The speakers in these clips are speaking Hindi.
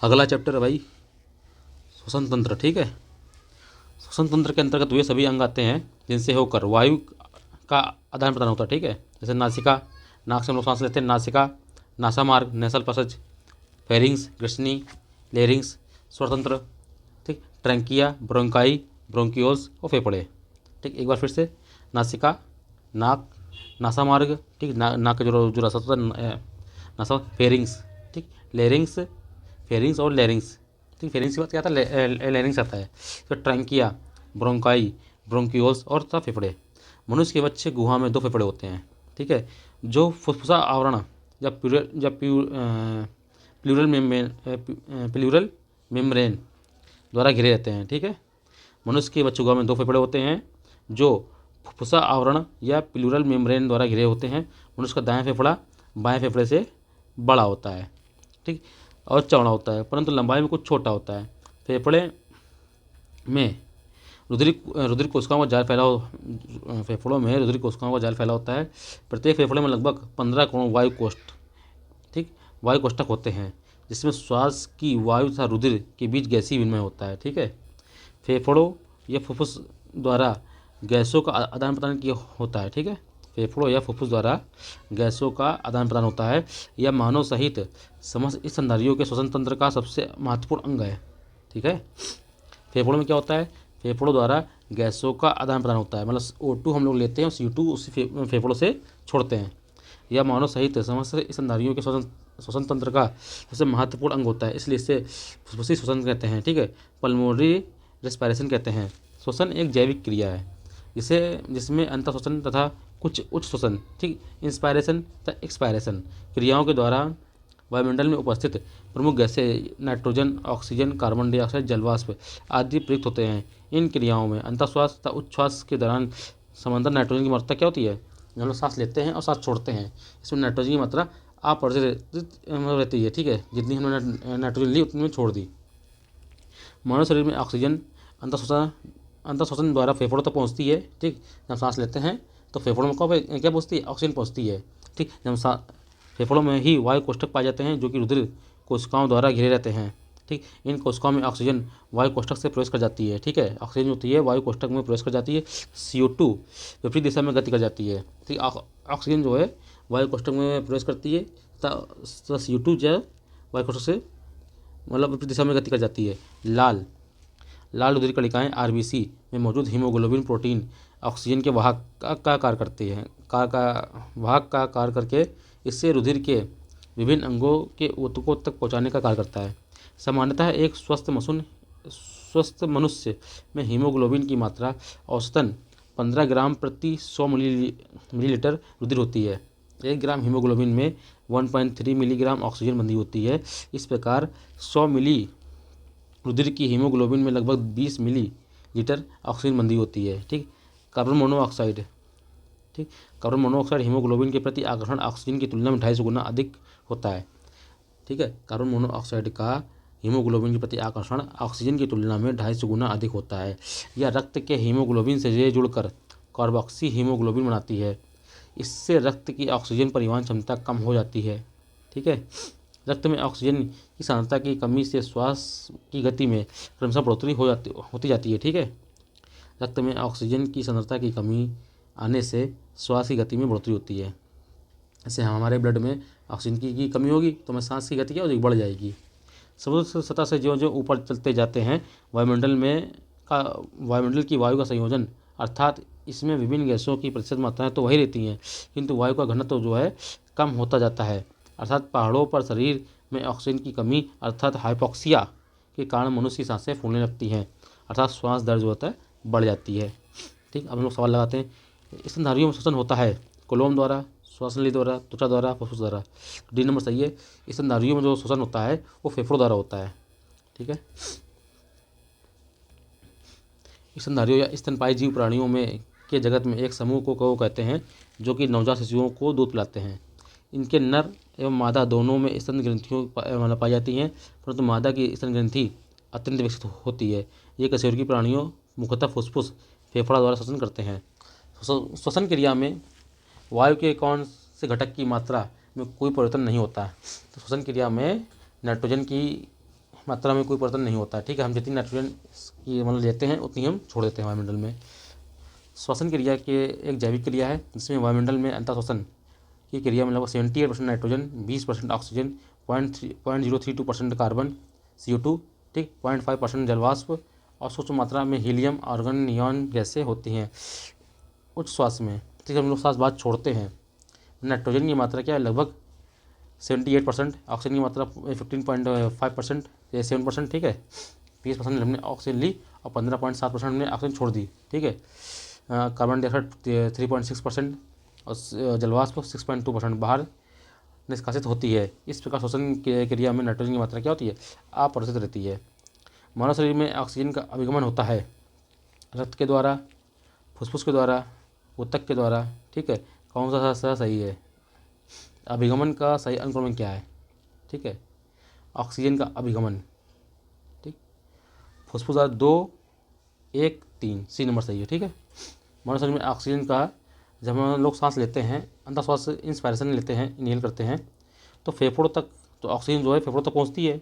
अगला चैप्टर है भाई श्वसन तंत्र। ठीक है, श्वसन तंत्र के अंतर्गत वे सभी अंग आते हैं जिनसे होकर वायु का आदान प्रदान होता है। ठीक है, जैसे नासिका, नाक से हम लोग सांस लेते हैं, नासिका, नासामार्ग, नेसल पैसेज, फेरिंग्स, ग्रसनी, लेरिंग्स, स्वरतंत्र, ठीक, ट्रंकिया, ब्रोंकाई, ब्रोंकियोल्स और फेफड़े। ठीक, एक बार फिर से, नासिका, नाक, नासामार्ग, ठीक, नाक का जो रास्ता होता है नासा, फेरिंग्स, ठीक, लेरिंग्स, फेरिंग्स और लेरिंग्स, ठीक, फेरिंग्स की बात क्या आता है, लेरिंग्स आता है, फिर ट्रंकिया, ब्रोंकाई, ब्रोंकियोल्स और तथा फेफड़े। मनुष्य के बच्चे गुहा में 2 फेफड़े होते हैं। ठीक है, जो फुफ्फुसा आवरण या प्लूरल मेम्ब्रेन द्वारा घिरे रहते हैं। ठीक है, मनुष्य के बच्चे गुहा में 2 फेफड़े होते हैं जो फुफ्फुसा आवरण या प्लूरल मेम्ब्रेन द्वारा घिरे होते हैं। मनुष्य का दायां फेफड़ा बाएं फेफड़े से बड़ा होता है, ठीक, और चौड़ा होता है, परंतु लंबाई में कुछ छोटा होता है। फेफड़े में रुधिर कोशिकाओं का जाल फैला फेफड़ों में रुधिर कोशिकाओं का जाल फैला होता है। प्रत्येक फेफड़े में लगभग 15 करोड़ वायु कोष्ठ, ठीक, वायु कोष्ठक होते हैं जिसमें श्वास की वायु तथा रुधिर के बीच गैसीय विनिमय होता है। ठीक है, फेफड़ों या फुफ्फुस द्वारा गैसों का आदान प्रदान किया होता है। ठीक है, फेफड़ों या फुफ्फुस द्वारा गैसों का आदान प्रदान होता है। यह मानव सहित समस्त स्तनधारियों के श्वसन तंत्र का सबसे महत्वपूर्ण अंग है। ठीक है, फेफड़ों में क्या होता है, फेफड़ों द्वारा गैसों का आदान प्रदान होता है, मतलब O2 हम लोग लेते हैं और CO2 उसी फेफड़ों से छोड़ते हैं। यह मानव सहित समस्त स्तनधारियों के श्वसन तंत्र का सबसे महत्वपूर्ण अंग होता है, इसलिए इसे फुफ्फुसी श्वसन कहते हैं। ठीक है, पल्मोनरी रेस्पिरेशन कहते हैं। श्वसन एक जैविक क्रिया है जिसमें अंतर श्वसन तथा कुछ उच्च श्वसन, ठीक, इंस्पायरेशन तथा एक्सपायरेशन क्रियाओं के द्वारा वायुमंडल में उपस्थित प्रमुख गैसें नाइट्रोजन, ऑक्सीजन, कार्बन डाइऑक्साइड, जलवाष्प आदि प्रयुक्त होते हैं। इन क्रियाओं में अंतःश्वास तथा उच्छ्वास के दौरान समांतर नाइट्रोजन की मात्रा क्या होती है, हम लोग सांस लेते हैं और सांस छोड़ते हैं, इसमें नाइट्रोजन की मात्रा अपरिवर्तित रहती है। ठीक है, जितनी हमने नाइट्रोजन ली उतनी में छोड़ दी। मानव शरीर में ऑक्सीजन अंतःश्वसन द्वारा फेफड़ों तक पहुँचती है। ठीक, जब सांस लेते हैं तो फेफड़ों में क्या पहुँचती है, ऑक्सीजन पहुँचती है। ठीक, जब फेफड़ों में ही वायु कोष्ठक पाए जाते हैं जो कि रुधिर कोशिकाओं द्वारा घिरे रहते हैं। ठीक, इन कोशिकाओं में ऑक्सीजन वायु कोष्ठक से प्रवेश कर जाती है। ठीक है, ऑक्सीजन होती है वायु कोष्ठक में प्रवेश कर जाती है। CO2 विपरीत दिशा में गति कर जाती है। ठीक, ऑक्सीजन जो है वायु कोष्ठक में प्रवेश करती है तथा CO2 जो है वायु कोष्ठक से मतलब विपरीत दिशा में गति कर जाती है। लाल रुधिर कणिकाएं RBC में मौजूद हीमोग्लोबिन प्रोटीन ऑक्सीजन के वाहक का कार्य करती हैं, वाहक का कार्य करके इससे रुधिर के विभिन्न अंगों के ऊतकों तक पहुंचाने का कार्य करता है। सामान्यतः एक स्वस्थ मनुष्य में हीमोग्लोबिन की मात्रा औसतन 15 ग्राम प्रति 100 मिलीलीटर रुधिर होती है। 1 ग्राम हीमोग्लोबिन में 1.3 मिलीग्राम ऑक्सीजन बंधी होती है। इस प्रकार 100 मिली रुधिर की हीमोग्लोबिन में लगभग 20 मिलीलीटर ऑक्सीजन बंधी होती है। ठीक, कार्बन मोनोऑक्साइड, ठीक, कार्बन मोनोऑक्साइड हीमोग्लोबिन के प्रति आकर्षण ऑक्सीजन की तुलना में 250 गुना अधिक होता है। ठीक है, कार्बन मोनोऑक्साइड का हीमोग्लोबिन के प्रति आकर्षण ऑक्सीजन की तुलना में 250 गुना अधिक होता है। यह रक्त के हीमोग्लोबिन से जुड़कर कार्बोक्सी हीमोग्लोबिन बनाती है। इससे रक्त की ऑक्सीजन परिवहन क्षमता कम हो जाती है। ठीक है, रक्त में ऑक्सीजन की सांद्रता की कमी से श्वास की गति में क्रमशः बढ़ोतरी होती जाती है। ठीक है, रक्त में ऑक्सीजन की सांद्रता की कमी आने से श्वास की गति में बढ़ोतरी होती है। जैसे हमारे ब्लड में ऑक्सीजन की कमी होगी तो हमें सांस की गति क्या होगी, बढ़ जाएगी। समुद्र सतह से जो ऊपर चलते जाते हैं वायुमंडल की वायु का संयोजन, अर्थात इसमें विभिन्न गैसों की प्रतिशत मात्राएं तो वही रहती हैं किंतु वायु का घनत्व जो है कम होता जाता है। अर्थात पहाड़ों पर शरीर में ऑक्सीजन की कमी अर्थात हाइपोक्सिया के कारण मनुष्य की सांसें फूलने लगती हैं, अर्थात श्वास दर जो होता है बढ़ जाती है। ठीक, अब हम लोग सवाल लगाते हैं, स्तनधारियों में श्वसन होता है कोलोम द्वारा, श्वास नली द्वारा, त्वचा द्वारा, फुफ्फुस द्वारा। डी नंबर सही है, स्तनधारियों में जो श्वसन होता है वो फेफड़ों द्वारा होता है। ठीक है, स्तनधारियों या स्तनपायी जीव प्राणियों में के जगत में एक समूह को कहते हैं जो कि नवजात शिशुओं को दूध पिलाते हैं। इनके नर एवं मादा दोनों में स्तन ग्रंथियों पाई जाती हैं, परंतु मादा की स्तन ग्रंथि अत्यंत विकसित होती है। ये कशेरुकी प्राणियों मुख्यतः फुफ्फुस फेफड़ा द्वारा श्वसन करते हैं। श्वसन क्रिया में वायु के कौन से घटक की मात्रा में कोई परिवर्तन नहीं होता है। तो श्वसन क्रिया में नाइट्रोजन की मात्रा में कोई परिवर्तन नहीं होता है। ठीक है, हम जितनी नाइट्रोजन की मतलब लेते हैं उतनी हम छोड़ देते हैं वायुमंडल में। श्वसन क्रिया के एक जैविक क्रिया है जिसमें वायुमंडल में अंतः श्वसन की क्रिया में लगभग 78% नाइट्रोजन, 20% ऑक्सीजन, 0.032% कार्बन CO2, ठीक, 0.5% जलवाष्प और सूक्ष्म मात्रा में हीलियम, आर्गन, नियॉन गैसें होती हैं उच्च श्वास में। ठीक है, हम लोग सांस बाद छोड़ते हैं। नाइट्रोजन की मात्रा क्या है, लगभग 78%, ऑक्सीजन की मात्रा 15.5% या 7%। ठीक है, 20% हमने ऑक्सीजन ली और 15.7% हमने ऑक्सीजन छोड़ दी। ठीक है, कार्बन डाइऑक्साइड 3.6% और जलवाष्प 6.2% बाहर निष्कासित होती है। इस प्रकार श्वसन क्रिया में नाइट्रोजन की मात्रा क्या होती है, अपरिवर्तित रहती है। मानव शरीर में ऑक्सीजन का अभिगमन होता है रक्त के द्वारा, फुसफुस के द्वारा, ऊतक के द्वारा। ठीक है, कौन सा सही है, अभिगमन का सही अनुक्रम क्या है। ठीक है, ऑक्सीजन का अभिगमन, ठीक, फुसफुस 2, 1, 3, सी नंबर सही है। ठीक है, मानव शरीर में ऑक्सीजन का जब हम लोग सांस लेते हैं, अंदर श्वास इंस्पायरेशन लेते हैं, इनहेल करते हैं, तो फेफड़ों तक तो ऑक्सीजन जो है फेफड़ों तक पहुंचती है।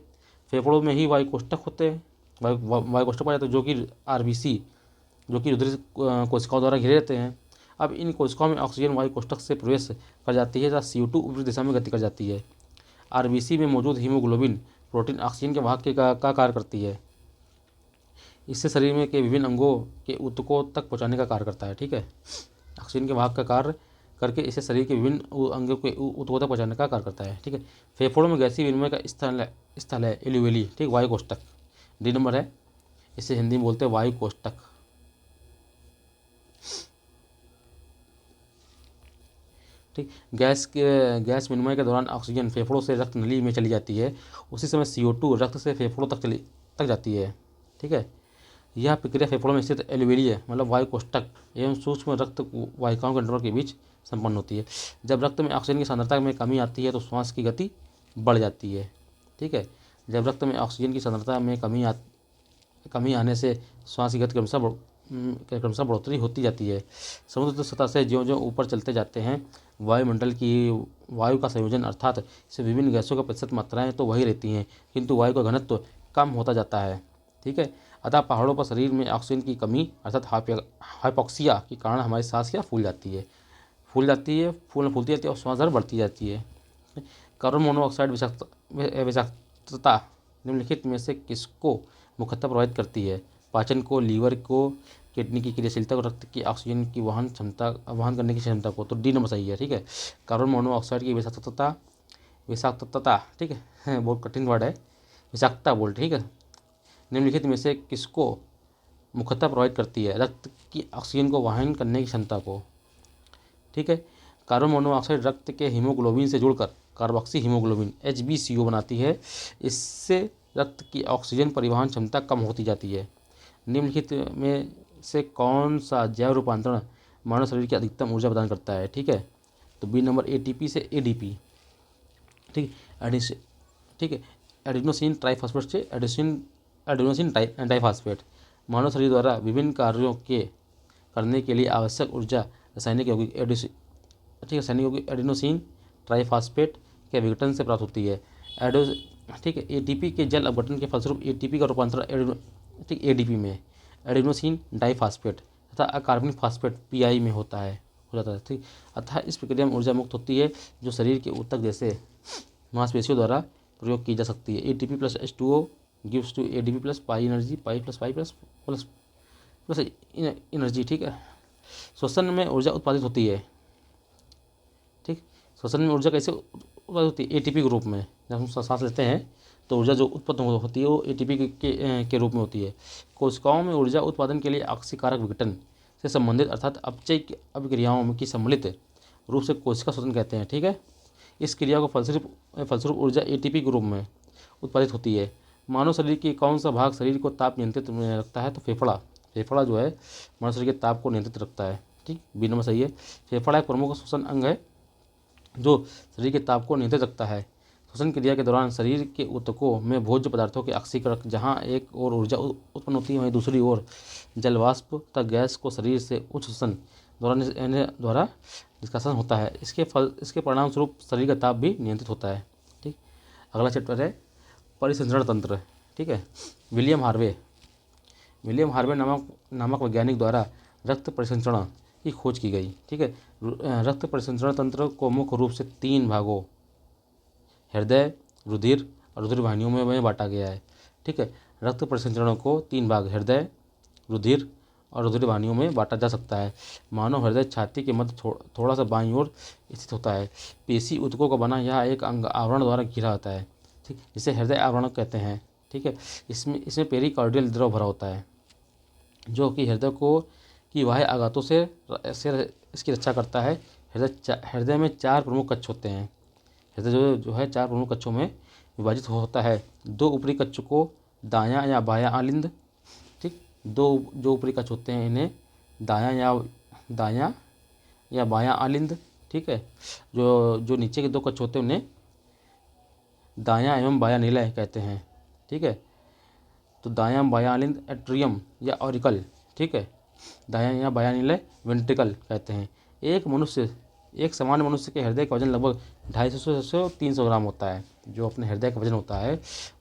फेफड़ों में ही वायु कोष्ठक होते हैं, वायु कोष्ठक पाए जाते हैं जो कि RBC जो कि रुधिर कोशिकाओं द्वारा घिरे रहते हैं। अब इन कोशिकाओं में ऑक्सीजन वायु कोष्ठक से प्रवेश कर जाती है तथा CO2 विपरीत दिशा में गति कर जाती है। RBC में मौजूद हीमोग्लोबिन प्रोटीन ऑक्सीजन के वाहक का कार्य करती है। इससे शरीर में के विभिन्न अंगों के ऊतकों तक पहुंचाने का कार्य करता है। ठीक है, ऑक्सीजन के वाहक का कार्य करके इसे शरीर के विभिन्न अंगों के ऊतकों तक पहुंचाने का कार्य करता है। ठीक है, फेफड़ों में गैसीय विनिमय का स्थल है एल्यूवेली, ठीक, वायु कोष्ठक, D नंबर है। इसे हिंदी में बोलते हैं वायु कोष्ठक। ठीक, गैस विनिमय के दौरान ऑक्सीजन फेफड़ों से रक्त नली में चली जाती है, उसी समय CO2 रक्त से फेफड़ों तक जाती है। ठीक है, यह प्रक्रिया फेफड़ों में स्थित एल्यूवेली मतलब वायु कोष्ठक एवं सूक्ष्म रक्त वाहिकाओं के नेटवर्क के बीच संपन्न होती है। जब रक्त में ऑक्सीजन की सांद्रता में कमी आती है तो श्वास की गति बढ़ जाती है। ठीक है, जब रक्त में ऑक्सीजन की सांद्रता में कमी आने से श्वास की गति क्रमशः बढ़ोतरी होती जाती है। समुद्र सतह से ज्यों ज्यों ऊपर चलते जाते हैं वायुमंडल की वायु का संयोजन अर्थात इससे विभिन्न गैसों का प्रतिशत मात्राएं तो वही रहती हैं किंतु वायु का घनत्व कम होता जाता है। ठीक है, अतः पहाड़ों पर शरीर में ऑक्सीजन की कमी अर्थात हाइपोक्सिया के कारण हमारी सांस क्या फूलती जाती है और श्वास दर बढ़ती जाती है। कार्बन मोनोऑक्साइड विषाक्तता निम्नलिखित में से किसको मुख्यतः प्रभावित करती है, पाचन को, लीवर को, किडनी की क्रियाशीलता को, रक्त की ऑक्सीजन की वहन करने की क्षमता को। तो D नंबर सही है। ठीक है, कार्बन मोनोऑक्साइड की विषाक्तता, ठीक है, बहुत कठिन वर्ड है, विषाक्तता बोल। ठीक है, निम्नलिखित में से किसको मुख्यतः प्रभावित करती है, रक्त की ऑक्सीजन को वहन करने की क्षमता को। ठीक है, कार्बन मोनोऑक्साइड रक्त के हीमोग्लोबिन से जुड़कर कार्बोक्सी हीमोग्लोबिन HbCO बनाती है, इससे रक्त की ऑक्सीजन परिवहन क्षमता कम होती जाती है। निम्नलिखित में से कौन सा जैव रूपांतरण मानव शरीर की अधिकतम ऊर्जा प्रदान करता है। ठीक है, तो B नंबर ATP से ADP। ठीक है, एडिनोसिन ट्राइफॉस्फेट से एडिनोसिन डाइफॉस्फेट। मानव शरीर द्वारा विभिन्न कार्यों के करने के लिए आवश्यक ऊर्जा रासायनिक यौगिक एडिनोसिन ट्राइफॉस्फेट के विघटन से प्राप्त होती है। ठीक है, ATP के जल अपघटन के फलस्वरूप ATP का रूपांतरण ADP में एडिनोसिन डाइफॉस्फेट तथा अकार्बनिक फॉस्फेट PI में हो जाता है। ठीक, अतः इस प्रक्रिया में ऊर्जा मुक्त होती है जो शरीर के ऊतक जैसे मांसपेशियों द्वारा प्रयोग की जा सकती है। ATP + H2O gives to ADP + pi energy, pi plus energy. ठीक है, श्वसन में ऊर्जा उत्पादित होती है। ठीक, श्वसन में ऊर्जा कैसे उत्पादित होती है, ATP के रूप में। जब हम सांस लेते हैं तो ऊर्जा जो उत्पन्न होती है वो ATP के रूप में होती है। कोशिकाओं में ऊर्जा उत्पादन के लिए ऑक्सीकारक विघटन से संबंधित अर्थात अपचय अभिक्रियाओं की सम्मिलित रूप से कोशिका श्वसन कहते हैं। ठीक है, इस क्रिया को फलस्वरूप ऊर्जा ATP के रूप में उत्पादित होती है। मानव शरीर के कौन सा भाग शरीर को ताप नियंत्रित में रखता है, तो फेफड़ा जो है मानव शरीर के ताप को नियंत्रित रखता है। ठीक, B नंबर सही है। फेफड़ा एक प्रमुख श्वसन अंग है जो शरीर के ताप को नियंत्रित रखता है। श्वसन क्रिया के दौरान शरीर के ऊतकों में भोज्य पदार्थों के ऑक्सीकरण जहाँ एक और ऊर्जा उत्पन्न होती है वहीं दूसरी ओर जलवाष्प तथा गैस को शरीर से उच्च श्वसन द्वारा निष्कासन होता है। इसके परिणाम स्वरूप शरीर का ताप भी नियंत्रित होता है। ठीक, अगला चैप्टर है परिसंचरण तंत्र। ठीक है। विलियम हार्वे नामक वैज्ञानिक द्वारा रक्त परिसंचरण की खोज की गई, ठीक है। रक्त परिसंचरण तंत्र को मुख्य रूप से 3 भागों हृदय, रुधिर और रुधिर वाहिनियों में बांटा गया है, ठीक है। रक्त परिसंचरण को 3 भाग हृदय, रुधिर और रुधिर वाहिनियों में बांटा जा सकता है। मानव हृदय छाती के मध्य थोड़ा सा बाईं ओर स्थित होता है। पेशी ऊतकों का बना यह एक अंग आवरण द्वारा घिरा होता है, ठीक, इसे हृदय आवरण कहते हैं, ठीक है। इसमें पेरिकार्डियल द्रव भरा होता है जो कि हृदय को की बाह्य आघातों से इसकी रक्षा करता है। हृदय में 4 प्रमुख कक्ष होते हैं। हृदय जो है 4 प्रमुख कक्षों में विभाजित होता है। 2 ऊपरी कक्ष को दायां या बायां आलिंद, ठीक, 2 जो ऊपरी कक्ष होते हैं इन्हें दायां या बायां आलिंद, ठीक है। जो नीचे के 2 कक्ष होते हैं उन्हें दायां एवं बायां निलय कहते हैं, ठीक है। तो दायां बायां आलिंद एट्रियम या ऑरिकल, ठीक है। दायां या बायां निलय वेंट्रिकल कहते हैं। एक सामान्य मनुष्य के हृदय का वजन लगभग 250 से 300 ग्राम होता है। जो अपने हृदय का वजन होता है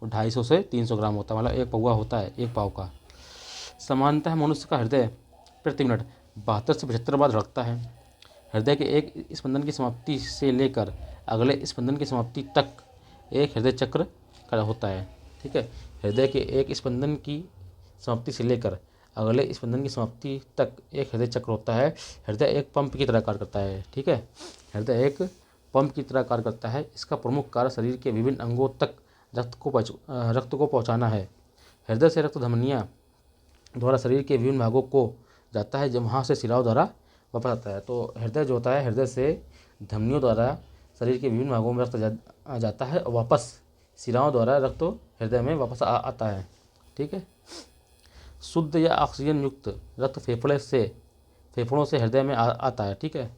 वो 250 से 300 ग्राम होता है, मतलब 1 पौवा होता है, 1 पाव का। सामान्यतः मनुष्य का हृदय प्रति मिनट 72 से 75 बार धड़कता है। हृदय के एक स्पंदन की समाप्ति से लेकर अगले स्पंदन की समाप्ति तक एक हृदय चक्र का होता है, ठीक है। हृदय के एक स्पंदन की समाप्ति से लेकर अगले स्पंदन की समाप्ति तक एक हृदय चक्र होता है। हृदय एक पंप की तरह कार्य करता है, ठीक है। हृदय एक पंप की तरह कार्य करता है। इसका प्रमुख कार्य शरीर के विभिन्न अंगों तक रक्त को पहुंचाना है। हृदय से रक्त धमनियां द्वारा शरीर के विभिन्न भागों को जाता है, जब वहाँ से शिराओं द्वारा वापस आता है। तो हृदय जो होता है, हृदय से धमनियों द्वारा शरीर के विभिन्न भागों में रक्त जाता है और वापस शिराओं द्वारा रक्त हृदय में वापस आता है, ठीक है। शुद्ध या ऑक्सीजन युक्त रक्त फेफड़ों से हृदय में आता है, ठीक है।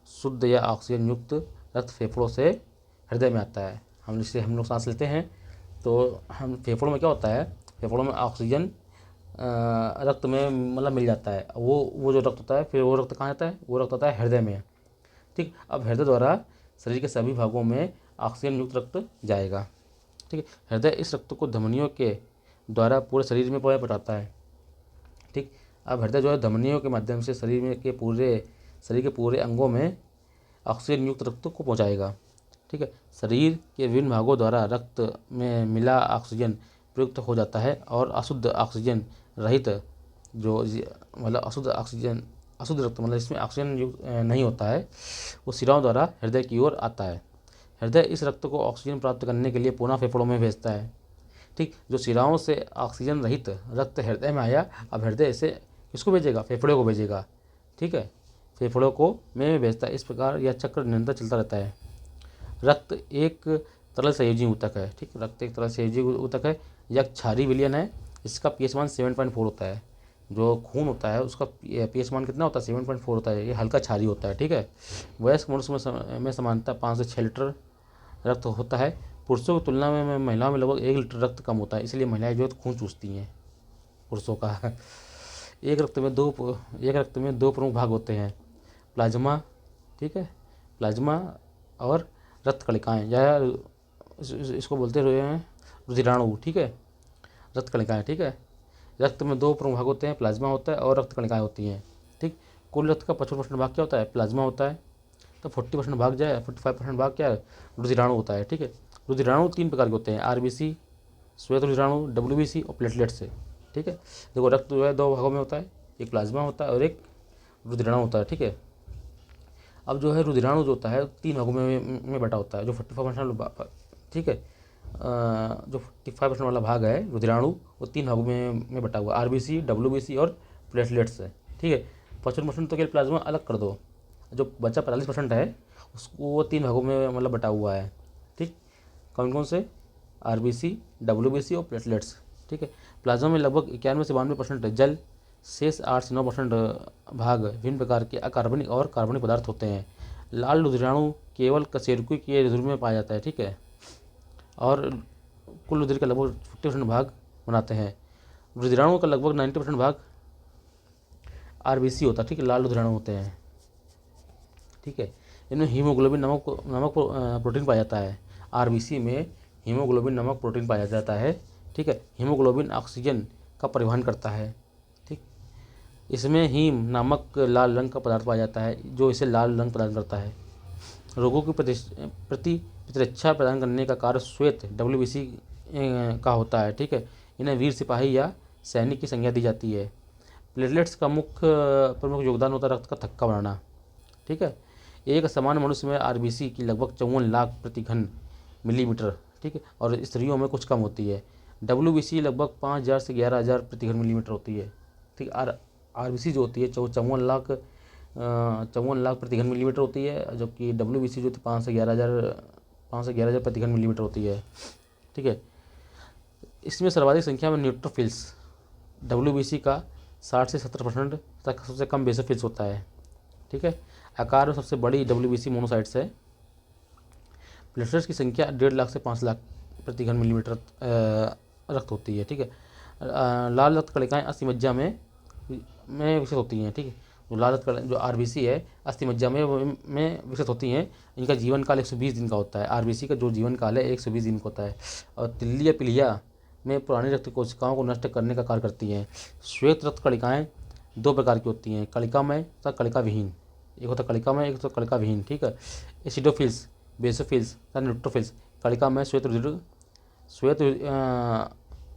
शुद्ध या ऑक्सीजन युक्त रक्त फेफड़ों से हृदय में आता है। हम लोग सांस लेते हैं तो हम फेफड़ों में क्या होता है, फेफड़ों में ऑक्सीजन रक्त में मतलब मिल जाता है। वो जो रक्त होता है, फिर वो रक्त कहाँ जाता है, वो रक्त होता है हृदय में, ठीक। अब हृदय द्वारा शरीर के सभी भागों में ऑक्सीजन युक्त रक्त जाएगा, ठीक है। हृदय इस रक्त को धमनियों के द्वारा पूरे शरीर में पहुँचाता है, ठीक। अब हृदय जो है धमनियों के माध्यम से शरीर के पूरे अंगों में ऑक्सीजन युक्त रक्त को पहुँचाएगा, ठीक है। शरीर के विभिन्न भागों द्वारा रक्त में मिला ऑक्सीजन प्रयुक्त हो जाता है और अशुद्ध ऑक्सीजन रहित जो मतलब अशुद्ध रक्त मतलब इसमें ऑक्सीजन युक्त नहीं होता है, वो शिराओं द्वारा हृदय की ओर आता है। हृदय इस रक्त को ऑक्सीजन प्राप्त करने के लिए पुनः फेफड़ों में भेजता है, ठीक। जो शिराओं से ऑक्सीजन रहित रक्त हृदय में आया, अब हृदय इसे किसको भेजेगा, फेफड़ों को भेजेगा, ठीक है। फेफड़ों को में भेजता है। इस प्रकार यह चक्र निरंतर चलता रहता है। रक्त एक तरल संयोजी ऊतक है, ठीक। रक्त एक तरल संयोजी ऊतक है। यह क्षारीय विलयन है। इसका pH मान 7.4 होता है। जो खून होता है उसका pH मान कितना होता है, 7.4 होता है। ये हल्का क्षारीय होता है, ठीक है। वयस्क मनुष्य में सामान्यतः 5 से 6 लीटर रक्त होता है। पुरुषों की तुलना में महिलाओं में लगभग 1 लीटर रक्त कम होता है, इसलिए महिलाएं जो है खून चूसती हैं पुरुषों का। एक रक्त में दो प्रमुख भाग होते हैं, प्लाज्मा, ठीक है, प्लाज्मा और रक्त कणिकाएँ, या इसको बोलते हैं रुधिराणु, ठीक है, रक्त कणिकाएँ, ठीक है। रक्त में 2 प्रमुख भाग होते हैं, प्लाज्मा होता है और रक्त कणिकाएँ होती हैं, ठीक। कुल रक्त का 55% भाग क्या होता है, प्लाज्मा होता है। तो 45% भाग क्या है, रुधिराणु होता है, ठीक है। रुधिराणु 3 प्रकार के होते हैं, RBC, श्वेत रुधिराणु, WBC और प्लेटलेट से, ठीक है। देखो रक्त जो है 2 भागों में होता है, एक प्लाज्मा होता है और एक रुधिराणु होता है, ठीक है। अब जो है रुधिराणु जो होता है 3 भागों में बटा होता है, जो 45%, ठीक है। जो 45% वाला भाग है रुधिराणु, वो 3 भागों में बटा हुआ, RBC, WBC और प्लेटलेट्स है, ठीक है। 55% तो केवल प्लाज्मा अलग कर दो, जो बचा 45% है उसको वो 3 भागों में मतलब बटा हुआ है, ठीक। कौन कौन से, RBC, WBC और प्लेटलेट्स, ठीक है। प्लाज्मा में लगभग 91 से 92% जल, शेष 8 से 9% भाग विभिन्न प्रकार के अकार्बनिक और कार्बनिक पदार्थ होते हैं। लाल रुधिराणु केवल कशेरुकी के रुधिर में पाया जाता है, ठीक है, और कुल रुधिर का लगभग 50% भाग बनाते हैं। रुधिराणु का लगभग 90% भाग RBC होता है, ठीक है, लाल रुधिराणु होते हैं, ठीक है। इनमें हीमोग्लोबिन नामक प्रोटीन पाया जाता है। RBC में हीमोग्लोबिन नामक प्रोटीन पाया जाता है, ठीक है। हीमोग्लोबिन ऑक्सीजन का परिवहन करता है। ठीक, इसमें हीम नामक लाल रंग का पदार्थ पाया जाता है जो इसे लाल रंग प्रदान करता है। रोगों की प्रतिरक्षा प्रदान करने का कार्य श्वेत WBC का होता है। ठीक है, इन्हें वीर सिपाही या सैनिक की संज्ञा दी जाती है। प्लेटलेट्स का प्रमुख योगदान होता है रक्त का थक्का बनाना। ठीक है, एक सामान्य मनुष्य में RBC की लगभग 54 लाख प्रति घन मिलीमीटर, ठीक है, और स्त्रियों में कुछ कम होती है। WBC लगभग 5,000 से 11,000 प्रति घन मिलीमीटर होती है। ठीक, RBC जो होती है 54 लाख प्रति घन मिलीमीटर होती है, जबकि WBC जो 5 से 11,000 प्रति घन मिलीमीटर होती है। ठीक है, इसमें सर्वाधिक संख्या में न्यूट्रोफिल्स WBC का 60 से 70% तक सबसे कम बेसोफिल्स होता है। ठीक है, आकार में सबसे बड़ी WBC मोनोसाइट्स है। प्लेटलेट्स की संख्या 1.5 लाख से 5 लाख प्रति घन मिलीमीटर रक्त होती है। ठीक है, लाल रक्त कणिकाएँ अस्थिमज्जा में विकसित होती हैं। ठीक है, जो लाल रक्त जो RBC है अस्थिमज्जा में विकसित होती हैं। इनका जीवन काल 120 दिन का होता है। RBC का जो जीवन काल है 120 दिन का होता है और तिल्ली या पिलिया में पुरानी रक्त कोशिकाओं को नष्ट करने का कार्य करती हैं। श्वेत रक्त कणिकाएँ 2 प्रकार की होती हैं, कणिकामय तथा कणिका विहीन। एक होता है कणिकामय, एक होता है कणिका विहीन। ठीक है, एसिडोफिल्स, बेसोफिल्स तथा न्यूट्रोफिल्स। कणिकामय श्वेत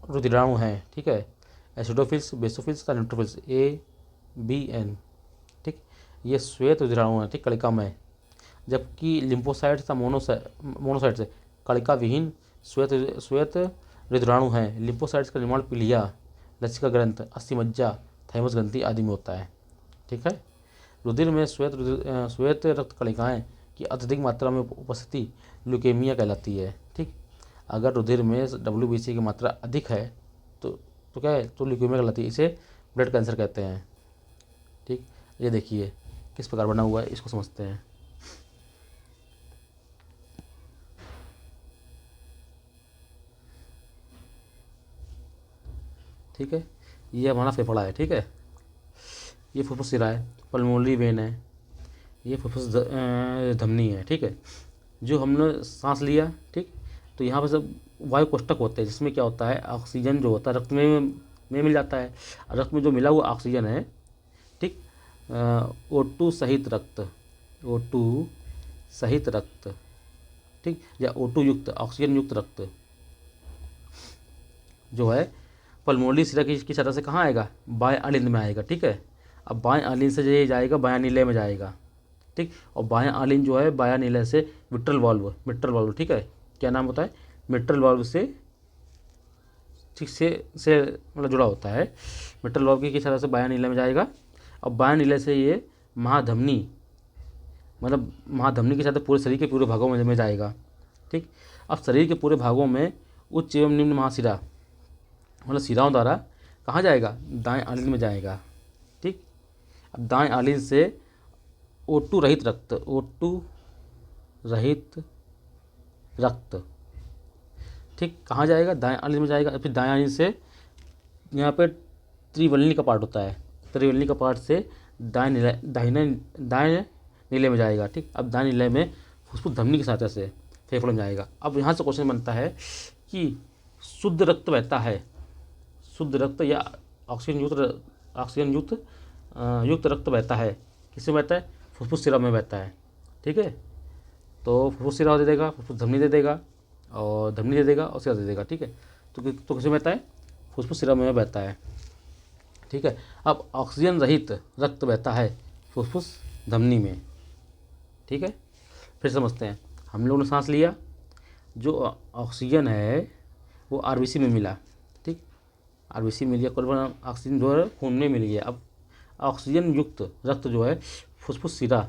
रुधिराणु हैं। ठीक है, एसिडोफिल्स, बेसोफिल्स तथा न्यूट्रोफिल्स ABN। ठीक, ये श्वेत रुधिराणु हैं। ठीक, कणिकामय। जबकि लिम्फोसाइट्स तथा मोनोसाइट्स कणिका विहीन श्वेत रुधिराणु हैं। लिम्फोसाइट्स का निर्माण पीलिया, लसिका ग्रंथ, अस्थिमज्जा, थाइमस ग्रंथि आदि में होता है। ठीक है, रुधिर में श्वेत रक्त कणिकाएँ की अत्यधिक मात्रा में उपस्थिति ल्यूकेमिया कहलाती है। ठीक, अगर रुधिर में WBC की मात्रा अधिक है तो क्या है, तो ल्यूकेमिया कहलाती है। इसे ब्लड कैंसर कहते हैं। ठीक, ये देखिए किस प्रकार बना हुआ है, इसको समझते हैं। ठीक है, ये हमारा फेफड़ा है। ठीक है, ये फुफ्फुस सिरा है, पल्मोनरी वेन है, ये फुफ्फुस धमनी है। ठीक है, जो हमने सांस लिया, ठीक, तो यहाँ पर सब वायु कोष्ठक होते हैं जिसमें क्या होता है, ऑक्सीजन जो होता है रक्त में मिल जाता है। रक्त में जो मिला हुआ ऑक्सीजन है, ठीक, O2 सहित रक्त, O2 सहित रक्त, ठीक, या O2 युक्त ऑक्सीजन युक्त रक्त जो है पल्मोनरी सिरा की सतह से कहाँ आएगा, बाएं आलिंद में आएगा। ठीक है, अब बाएं आलिंद से ये जाएगा बायां नीले में जाएगा। ठीक, और बायां आलिंद जो है बायां नीले से मिट्रल वाल्व, ठीक है, क्या नाम होता है, मिट्रल वाल्व से, ठीक से मतलब जुड़ा होता है। मिट्रल वाल्व की किस तरह से बायां नीले में जाएगा, और बायां नीले से ये महाधमनी, मतलब महाधमनी के साथ पूरे शरीर के पूरे भागों में जाएगा। ठीक, अब शरीर के पूरे भागों में उच्च एवं निम्न महाशिरा मतलब शिराओं द्वारा कहाँ जाएगा, दाएं आलिंद में जाएगा। ठीक, अब दाएं आलिंद से O2 रहित रक्त, ठीक, कहाँ जाएगा, दाएं आलिंद में जाएगा। फिर दाएं आलिंद से यहाँ पे त्रिवलनी का पार्ट होता है, त्रिवलनी का पार्ट से दाएं नीले में जाएगा। ठीक, अब दाएं नीले में फुफ्फुस धमनी की सहायता से फेफड़ों में जाएगा। अब यहाँ से क्वेश्चन बनता है कि शुद्ध रक्त बहता है, शुद्ध रक्त या ऑक्सीजन युक्त रक्त बहता है, किसमें बहता है, फुफ्फुस सिरा में बहता है। ठीक है, तो फुफ्फुस सिरा दे देगा, फुफ्फुस धमनी दे देगा, और धमनी दे देगा और सिरा दे देगा। ठीक है, तो किसमें बहता है, फुफ्फुस सिरा में बहता है। ठीक है, अब ऑक्सीजन रहित रक्त बहता है फुफ्फुस धमनी में। ठीक है, फिर समझते हैं। हम लोगों ने सांस लिया, जो ऑक्सीजन है वो RBC में मिला। ठीक, RBC मिल गया, कार्बन ऑक्सीजन जो है खून में मिल गया। अब ऑक्सीजन युक्त रक्त जो है फुफ्फुस सिरा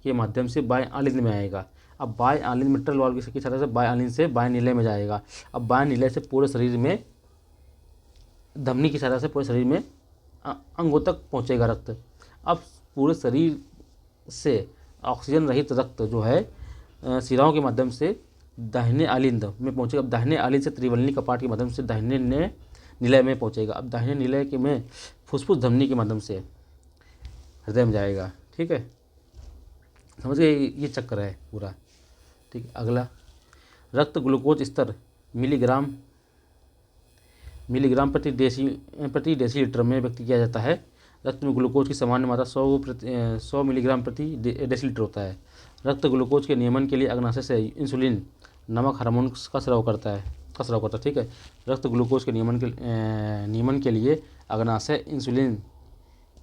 के माध्यम से बाएं आलिंद में आएगा। अब बाएं आलिंद मिट्रल वाल्व की सहायता से बाएं आलिंद से बाएं नीले में जाएगा। अब बाएं नीले से पूरे शरीर में, धमनी की सहायता से पूरे शरीर में अंगों तक पहुंचेगा रक्त। अब पूरे शरीर से ऑक्सीजन रहित रक्त जो है सिराओं के माध्यम से दाहिने आलिंद में पहुंचेगा। अब दाहिने आलिंद से त्रिवलनी कपाट के माध्यम से दाहिने निलय में पहुंचेगा। अब दाहिने निलय के में फुफ्फुस धमनी के माध्यम से हृदय में जाएगा। ठीक है, समझ गए, ये चक्कर है पूरा। ठीक, अगला, रक्त ग्लूकोज स्तर मिलीग्राम मिलीग्राम प्रति डेसीलीटर में व्यक्त किया जाता है। रक्त में ग्लूकोज की सामान्य मात्रा 100 मिलीग्राम प्रति डेसीलीटर होता है। रक्त ग्लूकोज के नियमन के लिए अग्नाशय से इंसुलिन नामक हार्मोन का स्राव करता है। ठीक है। रक्त ग्लूकोज के नियमन के लिए अग्नाशय इंसुलिन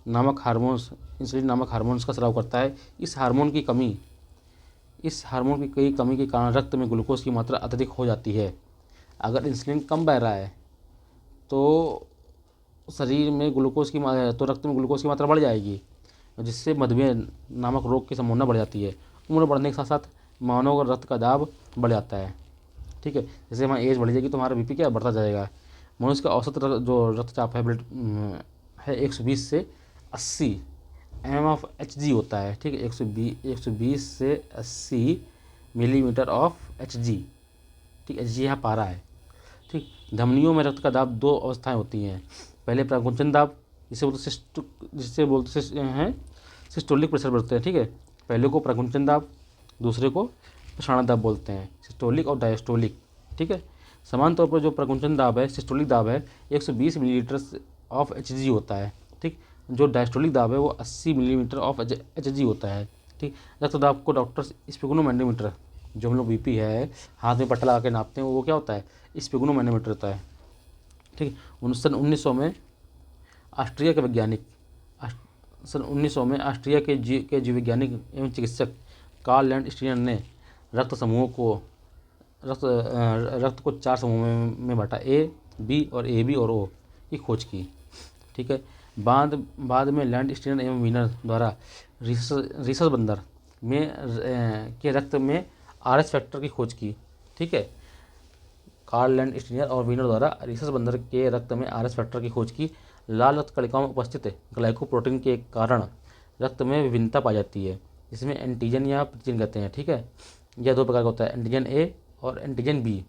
नामक हार्मोन्स का स्राव करता है। इस हार्मोन की कमी के कारण रक्त में ग्लूकोज की मात्रा अत्यधिक हो जाती है। अगर इंसुलिन कम बह रहा है तो शरीर में तो रक्त में ग्लूकोज की मात्रा बढ़ जाएगी, जिससे मधुमेह नामक रोग की संभावना बढ़ जाती है। उम्र बढ़ने के साथ साथ मानव का रक्त का दाब बढ़ जाता है। ठीक है। जैसे हमारी एज बढ़ जाएगी तो हमारा बीपी क्या बढ़ता जाएगा। मनुष्य का औसत जो रक्तचाप है 120 से 80 mmHg होता है। ठीक है। 120 से 80 मिलीमीटर ऑफ Hg। ठीक है। Hg यहाँ पारा है। ठीक। धमनियों में रक्त का दाब दो अवस्थाएं होती हैं। पहले प्राकुंचन दाब, जिससे बोलते हैं सिस्टोलिक प्रेशर बोलते हैं। ठीक है। पहले को प्राकुंचन दाब, दूसरे को प्रसारण दाब बोलते हैं, सिस्टोलिक और डायस्टोलिक। ठीक है। समान तौर पर जो प्राकुंचन दाब है, सिस्टोलिक दाब है 120 मिलीलीटर ऑफ Hg होता है। ठीक। जो डायस्टोलिक दाब है वो 80 मिलीमीटर ऑफ Hg होता है। ठीक। रक्तदाब को डॉक्टर स्पिगोनोमैनोमीटर, जो हम लोग बीपी है हाथ में पट्टा लगा के नापते हैं, वो क्या होता है, स्पिगोनोमैनोमीटर होता है। ठीक। सन 1900 में ऑस्ट्रिया के जीव वैज्ञानिक एवं चिकित्सक कार्ल लैंडस्टीनर ने रक्त को 4 समूहों में बांटा, ए, बी और AB और O की खोज की। ठीक है। बाद में लैंडस्टीनर एवं वीनर द्वारा रीसस बंदर के रक्त में RS फैक्टर की खोज की। ठीक है। कार्ल लैंडस्टीनर और वीनर द्वारा रीसस बंदर के रक्त में RS फैक्टर की खोज की। लाल रक्त कणिकाओं में उपस्थित ग्लाइकोप्रोटीन के कारण रक्त में विभिन्नता पाई जाती है, जिसमें एंटीजन या प्रतिजन कहते हैं। ठीक है। यह दो प्रकार का होता है, एंटीजन A और एंटीजन B।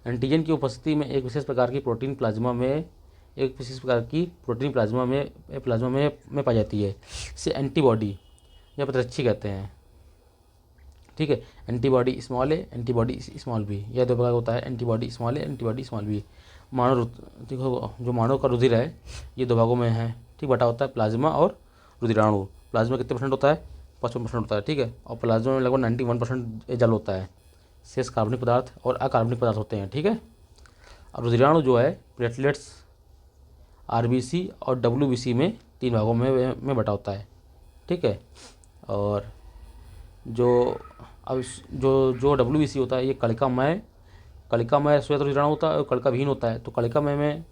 एंटीजन की उपस्थिति में एक विशेष प्रकार की प्रोटीन प्लाज्मा में पाई जाती है। इसे एंटीबॉडी या प्रतिरक्षी कहते हैं। ठीक है। एंटीबॉडी स्मॉल ए, एंटीबॉडी स्मॉल बी, यह दो प्रकार होता है, एंटीबॉडी स्मॉल ए, एंटीबॉडी स्मॉल बी। जो मानव का रुधिर है ये दो भागों में है। ठीक। बटा होता है प्लाज्मा और रुधिराणु। प्लाज्मा कितने % होता है, 55% होता है। ठीक है। और प्लाज्मा में लगभग 91% जल होता है। शेष कार्बनिक पदार्थ और अकार्बनिक पदार्थ होते हैं। ठीक है। और रुधिराणु जो है प्लेटलेट्स, RBC और WBC में 3 भागों में बटा होता है। ठीक है। और जो WBC होता है ये कलिकामय श्वेत रुधिराणु होता है और कलिकाविहीन होता है। तो कलिकामय में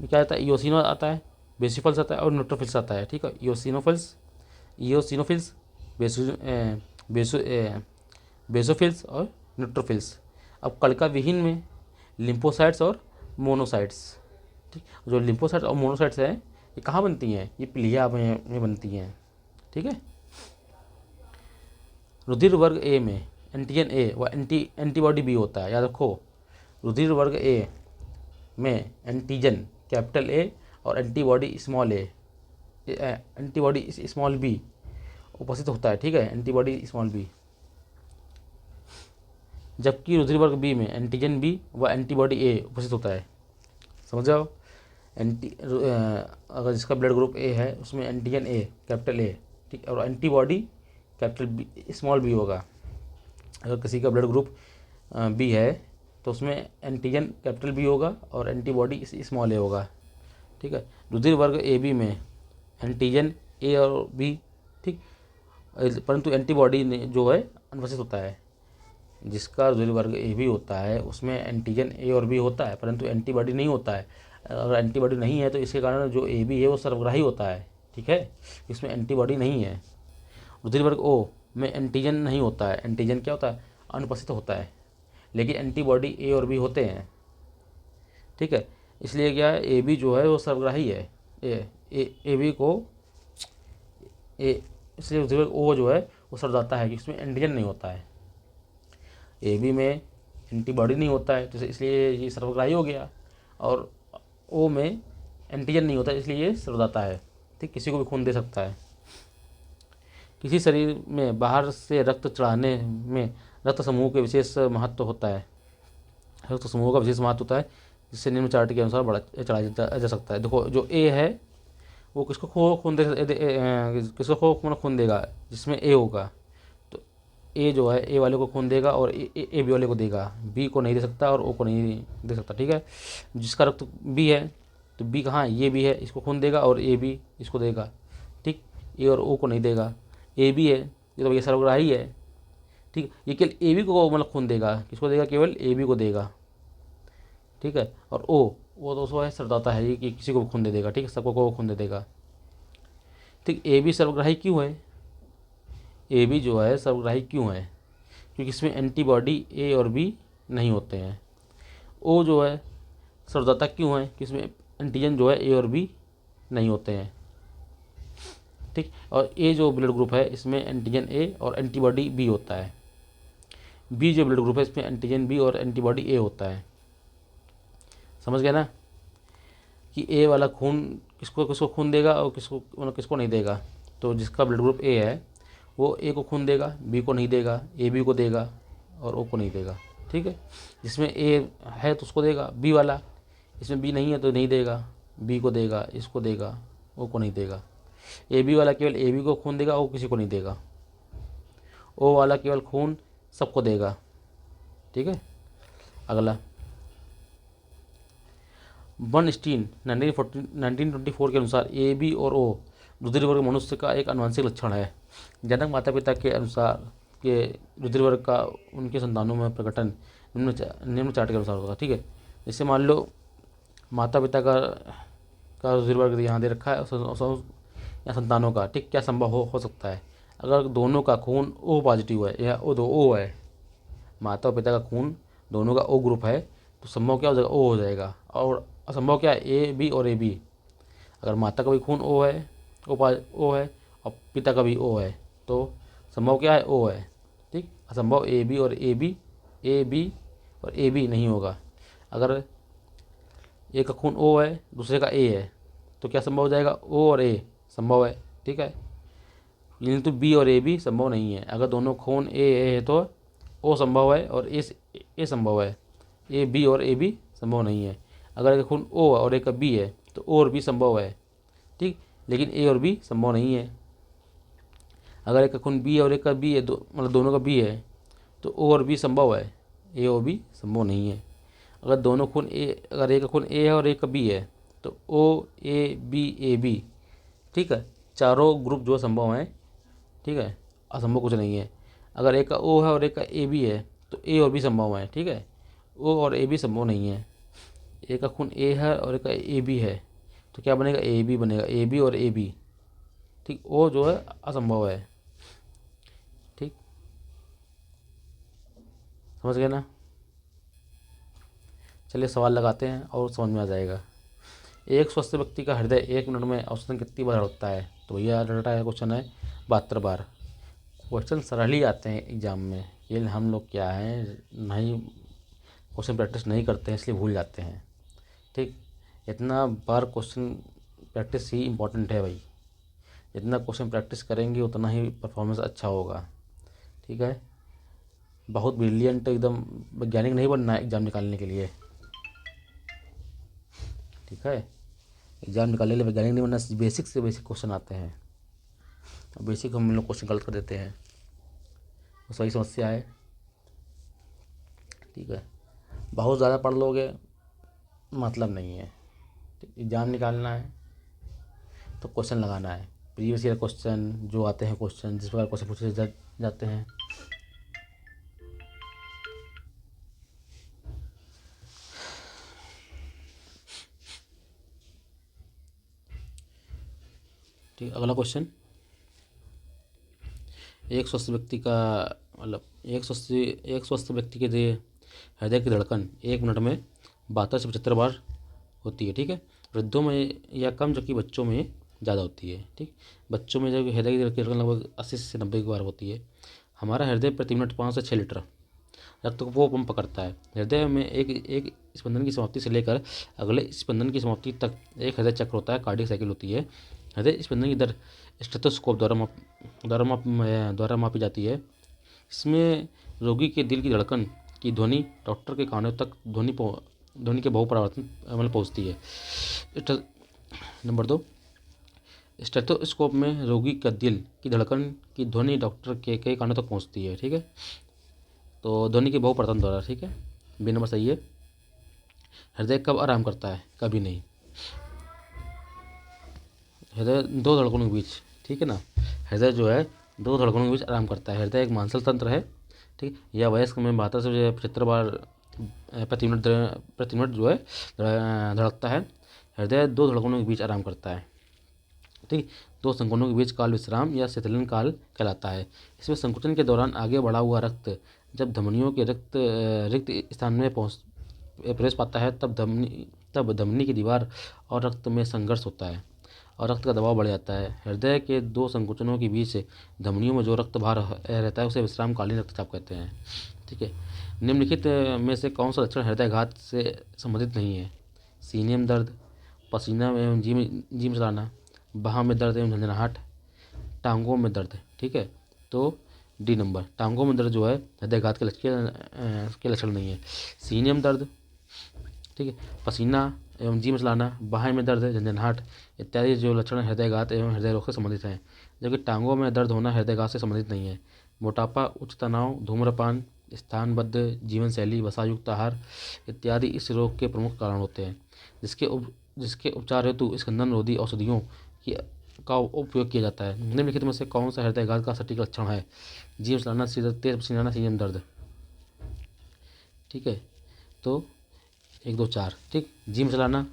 क्या आता है, इओसिनो आता है, बेसिफल्स आता है और न्यूट्रोफिल्स आता है। ठीक है। इओसिनोफिल्स, बेसोफिल्स और न्यूट्रोफिल्स। अब कलिकाविहीन में लिम्फोसाइट्स और मोनोसाइट्स। ठीक। जो लिम्फोसाइट्स और मोनोसाइट्स हैं ये कहाँ बनती हैं, ये प्लीहा में बनती हैं। ठीक है। रुधिर वर्ग A में एंटीजन A व एंटीबॉडी B होता है। याद रखो, रुधिर वर्ग A में एंटीजन कैपिटल A और एंटीबॉडी स्मॉल b उपस्थित होता है। ठीक है। Antibody small b। जबकि रुधिर वर्ग B में एंटीजन B व एंटीबॉडी A उपस्थित होता है। समझ जाओ। अगर जिसका ब्लड ग्रुप A है उसमें एंटीजन A कैपिटल A, ठीक, और antibody capital B small b होगा। अगर किसी का ब्लड ग्रुप B है तो उसमें एंटीजन कैपिटल B होगा और एंटीबॉडी स्मॉल a होगा। ठीक है। रुधिर वर्ग AB में एंटीजन A और B, ठीक, परंतु एंटीबॉडी जो है अनुपस्थित होता है। जिसका रुधिर वर्ग AB होता है उसमें एंटीजन A और B होता है परंतु एंटीबॉडी नहीं होता है। अगर एंटीबॉडी नहीं है तो इसके कारण जो AB है वो सर्वग्राही होता है। ठीक है। इसमें एंटीबॉडी नहीं है। रुधिर वर्ग O में एंटीजन नहीं होता है। एंटीजन क्या होता है, अनुपस्थित होता है, लेकिन एंटीबॉडी A और B होते हैं। ठीक है। इसलिए क्या है, AB जो है वो सर्वग्राही है। AB को इसलिए रुधिर वर्ग O जो है वो सर्वदाता है कि इसमें एंटीजन नहीं होता है। AB में एंटीबॉडी नहीं होता है तो इसलिए ये सर्वग्राही हो गया, और O में एंटीजन नहीं होता इसलिए ये सर्वदाता है। ठीक, किसी को भी खून दे सकता है। किसी शरीर में बाहर से रक्त चढ़ाने में रक्त समूह के विशेष महत्व होता है। रक्त समूह का विशेष महत्व होता है। जिससे निम्न चार्ट के अनुसार चढ़ाया जा सकता है। देखो जो ए है वो किसको खून किसको खून देगा, जिसमें ए होगा। तो ए जो है ए वाले को खून देगा और ए बी वाले को देगा, बी को नहीं दे सकता और ओ को नहीं दे सकता, ठीक है। जिसका रक्त बी है तो बी कहाँ है, ये बी है, इसको खून देगा और ए बी इसको देगा, ठीक। ए और ओ को नहीं देगा। ए बी है ये तो भैया सर्वग्राही है, ठीक। ये केवल ए बी को मतलब खून देगा, किसको देगा, केवल ए बी को देगा, ठीक है। और ओ वो तो उसको है सरदाता है, ये कि किसी को भी खून दे देगा, ठीक है, सबको को खून दे देगा, ठीक। ए बी सर्वग्राही क्यों है, ए बी जो है सर्वग्राही क्यों है, क्योंकि इसमें एंटीबॉडी ए और बी नहीं होते हैं। ओ जो है सर्वदाता क्यों है, कि इसमें एंटीजन जो है ए और बी नहीं होते हैं, ठीक। और ए जो ब्लड ग्रुप है इसमें एंटीजन ए और एंटीबॉडी बी होता है। बी जो ब्लड ग्रुप है इसमें एंटीजन बी और एंटीबॉडी ए होता है। समझ गए ना, कि ए वाला खून किसको किसको खून देगा और किसको मतलब किसको नहीं देगा। तो जिसका ब्लड ग्रुप ए है वो ए को खून देगा, बी को नहीं देगा, ए बी को देगा और ओ को नहीं देगा, ठीक है। जिसमें ए है तो उसको देगा बी वाला, इसमें बी नहीं है तो नहीं देगा, बी को देगा, इसको देगा, ओ को नहीं देगा। ए बी वाला केवल ए बी को खून देगा, ओ किसी को नहीं देगा। ओ वाला केवल खून सबको देगा, ठीक है। अगला बर्नस्टीन 1924 के अनुसार ए बी और ओ रुधिर वर्ग मनुष्य का एक आनुवंशिक लक्षण है। जनक माता पिता के अनुसार के रुधिर वर्ग का उनके संतानों में प्रकटन निम्न चार्ट के अनुसार होगा, ठीक है। जैसे मान लो माता पिता का रुधिर वर्ग यहाँ दे रखा है या संतानों का, ठीक। क्या संभव हो सकता है, अगर दोनों का खून ओ पॉजिटिव है या ओ है, माता और पिता का खून दोनों का ओ ग्रुप है तो संभव क्या हो जाएगा, ओ हो जाएगा। और असंभव क्या है, ए बी और ए बी। अगर माता का भी खून ओ है, ओ है और पिता का भी ओ है तो संभव क्या है, ओ है, ठीक। असंभव ए बी और ए बी और ए बी नहीं होगा। अगर एक का खून ओ है दूसरे का ए है तो क्या संभव हो जाएगा, ओ और ए संभव है, ठीक है। लेकिन तो बी और ए बी संभव नहीं है। अगर दोनों खून ए है तो ओ संभव है और ए संभव है, ए बी और ए बी संभव नहीं है। अगर एक खून ओ और एक का बी है तो ओ और बी संभव है, ठीक। लेकिन ए और बी संभव नहीं है। अगर एक का खून बी और एक का बी है, मतलब दोनों का बी है तो ओ और बी संभव है, ए और बी संभव नहीं है। अगर दोनों खून अगर एक का खून ए है और एक का बी है तो ओ ए बी, ठीक है, चारों ग्रुप जो संभव हैं, ठीक है, असंभव कुछ नहीं है। अगर एक का ओ है और एक का ए बी है तो ए और बी संभव है, ठीक है, ओ और ए बी संभव नहीं है। एक का खून ए है और एक का ए बी है तो क्या बनेगा, ए बी बनेगा, ए बी और ए बी, ठीक। ओ जो है असंभव है, ठीक। समझ गए ना। चलिए सवाल लगाते हैं और समझ में आ जाएगा। एक स्वस्थ व्यक्ति का हृदय 1 मिनट में औसतन कितनी बार धड़कता है, तो भैया रटा है क्वेश्चन है 72 बार। क्वेश्चन सरल ही आते हैं एग्जाम में, ये हम लोग क्या है नहीं क्वेश्चन प्रैक्टिस नहीं करते हैं इसलिए भूल जाते हैं, ठीक। इतना बार क्वेश्चन प्रैक्टिस ही इम्पोर्टेंट है भाई, जितना क्वेश्चन प्रैक्टिस करेंगे उतना ही परफॉर्मेंस अच्छा होगा, ठीक है। बहुत ब्रिलियंट एकदम वैज्ञानिक नहीं बनना है एग्ज़ाम निकालने के लिए, ठीक है। एग्ज़ाम निकालने के लिए वैज्ञानिक नहीं बनना, बेसिक से बेसिक क्वेश्चन आते हैं, बेसिक हम लोग क्वेश्चन गलत कर देते हैं, तो सही समस्या है, ठीक है। बहुत ज़्यादा पढ़ लोगे मतलब नहीं है, एग्ज़ाम निकालना है तो क्वेश्चन लगाना है, प्रीवियस ईयर क्वेश्चन जो आते हैं, क्वेश्चन जिस प्रकार क्वेश्चन पूछे जाते हैं। ठीक, अगला क्वेश्चन, एक स्वस्थ व्यक्ति का मतलब एक स्वस्थ व्यक्ति के लिए हृदय की धड़कन 1 मिनट में 72 से 75 बार होती है, ठीक है। वृद्धों में या कम जबकि बच्चों में ज़्यादा होती है, ठीक। बच्चों में जब हृदय की धड़कन लगभग 80 से 90 बार होती है। हमारा हृदय प्रति मिनट 5 से 6 लीटर रक्त को पंप करता है। हृदय में एक स्पंदन की समाप्ति से लेकर अगले स्पंदन की समाप्ति तक एक हृदय चक्र होता है, कार्डियक साइकिल होती है। हृदय स्पंदन की दर स्टेथोस्कोप द्वारा मापी जाती है। इसमें रोगी के दिल की धड़कन की ध्वनि डॉक्टर के कानों तक ध्वनि ध्वनि के बहुपरावर्तन मतलब पहुँचती है। नंबर 2, स्टेथोस्कोप में रोगी का दिल की धड़कन की ध्वनि डॉक्टर के कई कानों तक पहुँचती है। ठीक है, तो ध्वनि के बहुपरावर्तन द्वारा। ठीक है, बी नंबर सही है। हृदय कब आराम करता है? कभी नहीं। हृदय दो धड़कनों के बीच, ठीक है ना, हृदय जो है दो धड़कनों के बीच आराम करता है। हृदय एक मांसल तंत्र है, ठीक, यह वयस्क में 72 से 75 बार प्रति मिनट जो है धड़कता है। हृदय दो धड़कनों के बीच आराम करता है। ठीक, दो संकोचनों के बीच काल विश्राम या शिथिलन काल कहलाता है। इसमें संकुचन के दौरान आगे बढ़ा हुआ रक्त जब धमनियों के रिक्त स्थान में प्रवेश पाता है तब धमनी की दीवार और रक्त में संघर्ष होता है और रक्त का दबाव बढ़ जाता है। हृदय के दो संकुचनों के बीच धमनियों में जो रक्त बाहर रहता है उसे विश्रामकालीन रक्तचाप कहते हैं। ठीक है, निम्नलिखित में से कौन सा लक्षण हृदयघात से संबंधित नहीं है? सीने में दर्द, पसीना एवं जी में चलाना, बाह में दर्द एवं झंझनाहट, टांगों में दर्द। ठीक है, तो डी नंबर, टांगों में दर्द जो है हृदयघात के लक्षण नहीं है। सीने में दर्द, ठीक है, पसीना एवं जी में चलाना, बाहें में दर्द, झंझनाहट इत्यादि जो लक्षण हृदयघात एवं हृदय रोग से संबंधित हैं, जबकि टांगों में दर्द होना हृदयघात से संबंधित नहीं है। मोटापा, उच्च तनाव, धूम्रपान, स्थानबद्ध जीवन शैली, वसायुक्त आहार इत्यादि इस रोग के प्रमुख कारण होते हैं, जिसके उपचार हेतु स्कंदन रोधी औषधियों का उपयोग किया जाता है। निम्नलिखित में से कौन सा हृदयघात का सटीक लक्षण है? जी में चलाना, तेज पसीना आना, सीने में दर्द। ठीक है, तो 1 2 4, ठीक, जी में चलाना,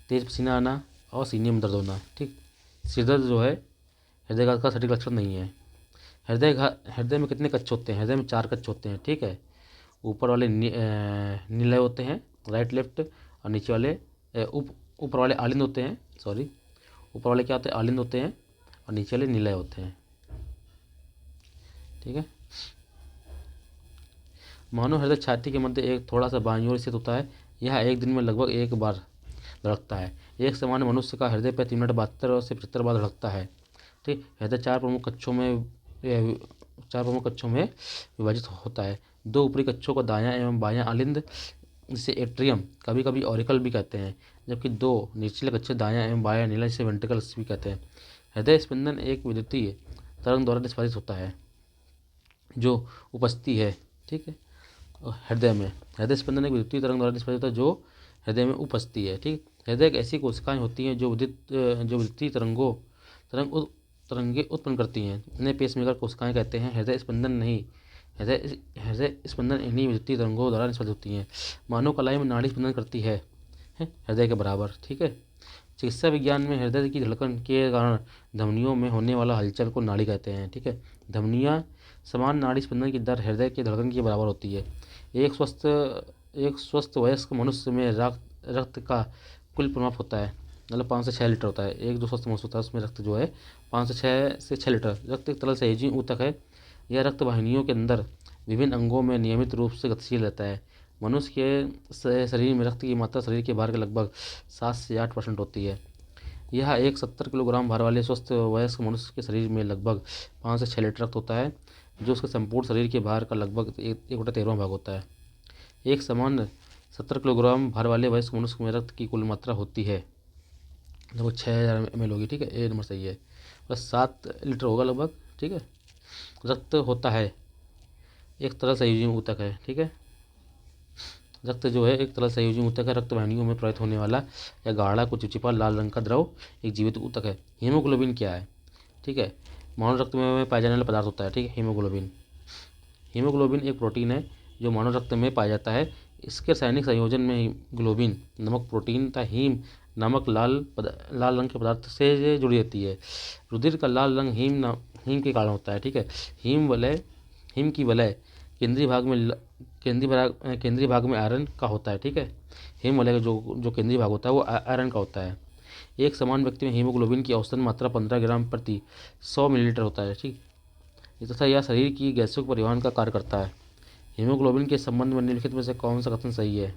तेज पसीना आना और सीने में दर्द होना। ठीक, सिरदर्द जो है हृदयघात का सटीक लक्षण नहीं है। हृदय में कितने कक्ष होते हैं? हृदय में 4 कक्ष होते हैं। ठीक है, ऊपर वाले निलय होते हैं, राइट लेफ्ट, और नीचे वाले ऊपर वाले आलिंद होते हैं, सॉरी, ऊपर वाले क्या होते हैं? आलिंद होते हैं, और नीचे वाले निलय होते हैं। ठीक है, मानव हृदय छाती के मध्य एक थोड़ा सा बाईं ओर स्थित होता है। यह एक दिन में लगभग 1 बार धड़कता है। एक सामान्य मनुष्य का हृदय प्रति मिनट 72 से 75 बार धड़कता है। ठीक, हृदय 4 प्रमुख कक्षों में विभाजित होता है। 2 ऊपरी कक्षों को दायां एवं बायां आलिंद, जिसे एट्रियम, कभी कभी ऑरिकल भी कहते हैं, जबकि 2 निचले कक्ष दायां एवं बायां निलय, जिसे वेंट्रिकल्स भी कहते हैं। हृदय स्पंदन एक विद्युतीय तरंग द्वारा निष्पादित होता है जो उपस्थिति है। ठीक है, हृदय में हृदय स्पंदन एक विद्युतीय तरंग द्वारा निष्पादित होता है जो हृदय में उपस्थिति है। ठीक, हृदय एक ऐसी कोशिकाएं होती हैं जो विद्युतीय तरंगे उत्पन्न करती हैं। इन्हें पेसमेकर कोशिकाएं कहते हैं। हृदय स्पंदन इन्हीं विद्युतीय तरंगों द्वारा निष्पादित होती हैं। मानव कलाई में नाड़ी स्पंदन करती है हृदय के बराबर। ठीक है, चिकित्सा विज्ञान में हृदय की धड़कन के कारण धमनियों में होने वाला हलचल को नाड़ी कहते हैं। ठीक है, धमनियाँ समान नाड़ी स्पंदन की दर हृदय की धड़कन के बराबर होती है। एक स्वस्थ वयस्क मनुष्य में रक्त का कुल परिमाप होता है, मतलब 5 से 6 लीटर होता है। एक जो स्वस्थ मनुष्य होता है उसमें रक्त जो है 5 से 6 लीटर। रक्त एक तरल संयोजी ऊतक है। यह रक्त वाहिनियों के अंदर विभिन्न अंगों में नियमित रूप से गतिशील रहता है। मनुष्य के शरीर में रक्त की मात्रा शरीर के भार के लगभग 7 से 8% होती है। यह एक 70 किलोग्राम भार वाले स्वस्थ वयस्क मनुष्य के शरीर में लगभग 5 से 6 लीटर रक्त होता है, जो उसके संपूर्ण शरीर के भार का लगभग 1/13 भाग होता है। एक सामान्य 70 किलोग्राम भार वाले वयस्क मनुष्य में रक्त की कुल मात्रा होती है लगभग 6000 ml होगी। ठीक है, ए नंबर सही है, बस 7 लीटर होगा लगभग। ठीक है, रक्त होता है एक तरल संयोजी ऊतक है। ठीक है, रक्त जो है एक तरल संयोजी ऊतक है। रक्त वाहिनियों में प्रवाहित होने वाला या गाढ़ा कुछ चिपचिपा लाल रंग का द्रव एक जीवित ऊतक है। हीमोग्लोबिन क्या है? ठीक है, मानव रक्त में पाया जाने वाला पदार्थ होता है। ठीक है, हीमोग्लोबिन एक प्रोटीन है जो मानव रक्त में पाया जाता है। इसके रासायनिक संयोजन में ग्लोबिन नामक प्रोटीन तथा हीम नामक लाल रंग के पदार्थ से जुड़ी रहती है। रुधिर का लाल रंग हीम के कारण होता है। ठीक है, हीम की वलय केंद्रीय भाग में आयरन का होता है। ठीक है, हीम वलय का जो केंद्रीय भाग होता है वो आयरन का होता है। एक समान व्यक्ति में हीमोग्लोबिन की औसतन मात्रा 15 ग्राम प्रति 100 मिलीलीटर होता है। ठीक, तथा यह शरीर की गैसों के परिवहन का कार्य करता है। हीमोग्लोबिन के संबंध में निम्नलिखित में से कौन सा कथन सही है?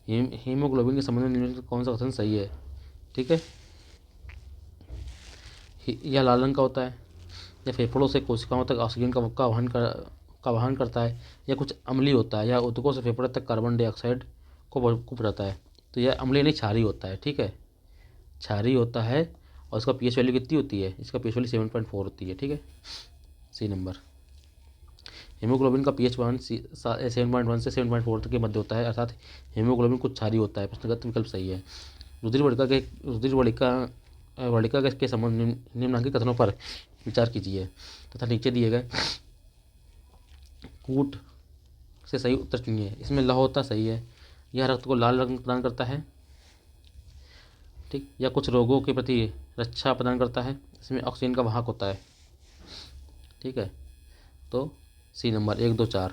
हीमोग्लोबिन के संबंध में निम्नलिखित कौन सा कथन सही है? ठीक है, यह लाल रंग का होता है। यह फेफड़ों से कोशिकाओं तक ऑक्सीजन का वहन का वहन करता है, या कुछ अम्लीय होता है, या ऊतकों से फेफड़े तक कार्बन डाइऑक्साइड को पहुँचाता है। तो यह अम्लीय नहीं क्षारीय होता है, ठीक है, क्षारीय होता है। और इसका पीएच वैल्यू कितनी होती है, इसका पीएच वैल्यू 7.4 होती है, ठीक है, सी नंबर। हीमोग्लोबिन का पीएच 7.1 से 7.4 तक के मध्य होता है, अर्थात हीमोग्लोबिन कुछ क्षारीय होता है। प्रश्नगत विकल्प सही है। रुधिर वलिका के संबंध निम्नलिखित कथनों पर विचार कीजिए तथा नीचे दिए गए कूट से सही उत्तर चुनिए। इसमें लौह होता सही है, यह रक्त को लाल रंग प्रदान करता है, ठीक, या कुछ रोगों के प्रति रक्षा प्रदान करता है। इसमें ऑक्सीजन का वाहक होता है, ठीक है, तो सी नंबर 1, 2, 4,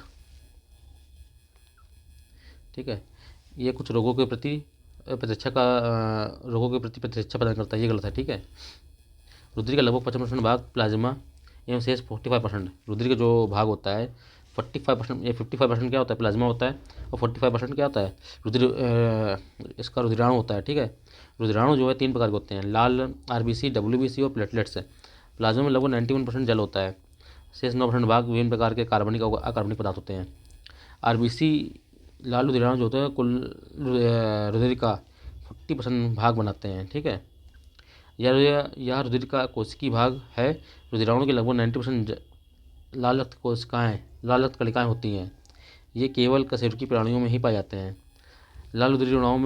ठीक है। ये कुछ रोगों के प्रति प्रतिरक्षा प्रदान करता है, ये गलत है, ठीक है। रुधिर का लगभग 55% भाग प्लाज्मा एवं शेष 45%। रुधिर का जो भाग होता है 45%, ये 55% क्या होता है, प्लाज्मा होता है, और 45% क्या होता है, इसका रुधिराणु होता है, ठीक है। रुधिराणु जो है 3 प्रकार के होते हैं, लाल आरबीसी, डब्ल्यूबीसी और प्लेटलेट्स है। प्लाज्मा में लगभग 91% जल होता है, शेष 9% भाग विभिन्न प्रकार के कार्बनिक और अकार्बनिक पदार्थ होते हैं। आरबीसी लाल रुधिराणु जो होते हैं कुल रुधिर का 40% भाग बनाते हैं, ठीक है। यह रुधिर का कोशिकीय भाग है। रुधिराणु के लगभग 90% लाल रक्त कोशिकाएँ, लाल रक्त कणिकाएँ होती हैं। ये केवल कशेरुकी प्राणियों में ही पाए जाते हैं। लाल रुधिराणु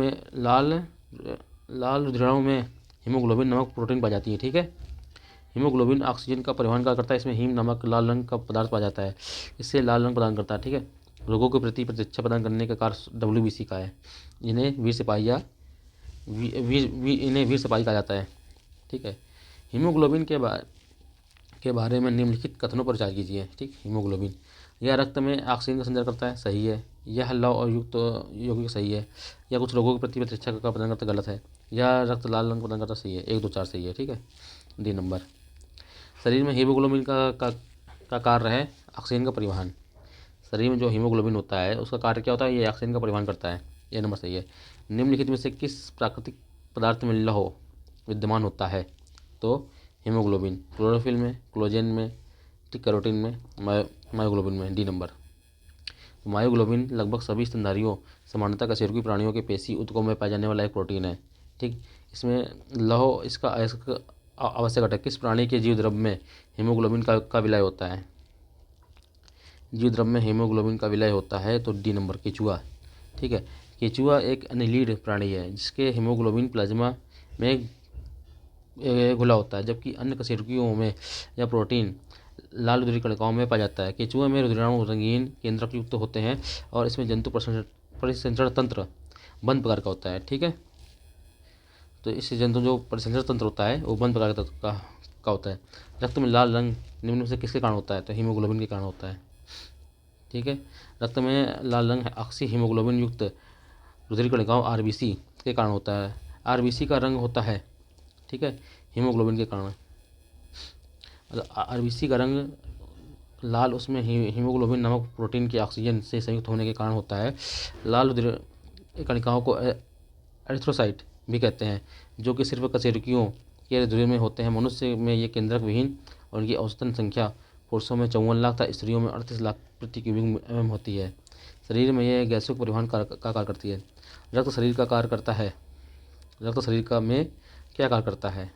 में हीमोग्लोबिन नामक प्रोटीन पाई जाती है, ठीक है। हीमोग्लोबिन ऑक्सीजन का परिवहन करता है। इसमें हीम नामक लाल रंग का पदार्थ पाया जाता है, इससे लाल रंग प्रदान करता है, ठीक है। रोगों के प्रति प्रतिरक्षा प्रदान करने का कार्य डब्ल्यूबीसी का है। इन्हें वीर सिपाही कहा जाता है, ठीक है। हीमोग्लोबिन के बारे में निम्नलिखित कथनों पर विचार कीजिए, ठीक। हीमोग्लोबिन यह रक्त में ऑक्सीजन का संचार करता है, सही है। यह लौह और युक्त यौगिक सही है। यह कुछ रोगों के प्रति प्रतिरक्षा का प्रदान करता, गलत है। यह रक्त लाल रंग प्रदान करता, सही है। 1, 2, 4 सही है, ठीक है, डी नंबर। शरीर में हीमोग्लोबिन का कार्य है ऑक्सीजन का परिवहन। शरीर में जो हीमोग्लोबिन होता है उसका कार्य क्या होता है, ये ऑक्सीजन का परिवहन करता है, ये नंबर सही है। निम्नलिखित में से किस प्राकृतिक पदार्थ में लौह विद्यमान होता है, तो हीमोग्लोबिन क्लोरोफिल में, कोलेजन में, ठीक, कैरोटीन में, मायोग्लोबिन में, डी नंबर। तो मायोग्लोबिन लगभग सभी स्तनधारियों, सामान्यतः कशेरुकी प्राणियों के पेशी ऊतकों में पाया जाने वाला एक प्रोटीन है, ठीक। इसमें लौह इसका आवश्यक घटक। किस प्राणी के जीव द्रव्य में हीमोग्लोबिन का विलय होता है, जीव द्रव्य में हीमोग्लोबिन का विलय होता है, तो डी नंबर केचुआ, ठीक है। केचुआ एक अनिलीड प्राणी है जिसके हीमोग्लोबिन प्लाज्मा में घुला होता है, जबकि अन्य कशेरुकियों में यह प्रोटीन लाल रुधिर कणिकाओं में पाया जाता है। केचुआ में रुधिराणु रंगीन केंद्रक युक्त होते हैं और इसमें जंतु परिसंचरण तंत्र बंद प्रकार का होता है, ठीक है। तो इस जंतु जो परिसंचरण तंत्र होता है वो बंद प्रकार का होता है। रक्त में लाल रंग निम्न में से किसके कारण होता है, तो हीमोग्लोबिन के कारण होता है, ठीक है। रक्त में लाल रंग ऑक्सी हीमोग्लोबिन युक्त रुधिर कणिकाओं आरबीसी के कारण होता है। आरबीसी का रंग होता है, ठीक है, हीमोग्लोबिन के कारण। आरबीसी का रंग लाल उसमें हीमोग्लोबिन नामक प्रोटीन के ऑक्सीजन से संयुक्त होने के कारण होता है। लाल रुधिर कणिकाओं को एरिथ्रोसाइट भी कहते हैं, जो कि सिर्फ कशेरुकियों के रुधिर में होते हैं। मनुष्य में ये केंद्रक विहीन और इनकी औसतन संख्या पुरुषों में 54 लाख तथा स्त्रियों में 38 लाख प्रति क्यूबिक mm होती है। शरीर में यह गैसों के परिवहन का कार्य करती है। रक्त शरीर का कार्य करता है, रक्त शरीर का में क्या कार्य करता है,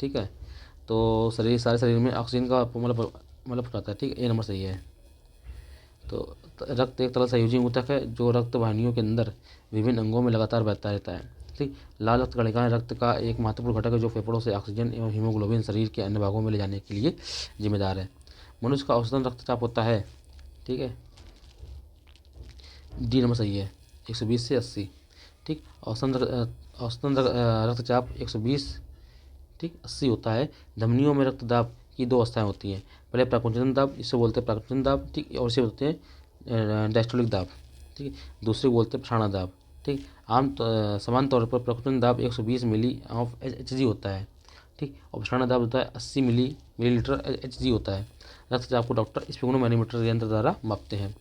ठीक है। तो सारे शरीर में ऑक्सीजन का मतलब पहुँचाता है, ठीक है, ये नंबर सही है। तो रक्त एक तरह संयोजी ऊतक है जो रक्त वाहिनियों के अंदर विभिन्न अंगों में लगातार बहता रहता है, ठीक। लाल रक्त कणिकाएं रक्त का एक महत्वपूर्ण घटक है जो फेफड़ों से ऑक्सीजन एवं हीमोग्लोबिन शरीर के अन्य भागों में ले जाने के लिए जिम्मेदार है। मनुष्य का औसतन रक्तचाप होता है, ठीक है, डी नंबर सही है, 120 से 80, ठीक। औसतन रक्तचाप 120, ठीक, 80 होता है। धमनियों में रक्तदाब की 2 अवस्थाएं होती हैं। पहले प्राकृतिक दाब, इससे बोलते हैं प्राकृतिक दाब, ठीक, और इसे बोलते हैं डायस्टोलिक दाब, ठीक। दूसरे बोलते हैं प्रसारण दाब, ठीक। समान तौर पर प्राकृतिक दाब 120 मिली ऑफ एच होता है, ठीक, और प्रसारण दाब होता है 80 मिलीलीटर एच होता है। रक्तचाप को डॉक्टर स्पिगोनोमैनोमीटर यंत्र द्वारा मापते हैं।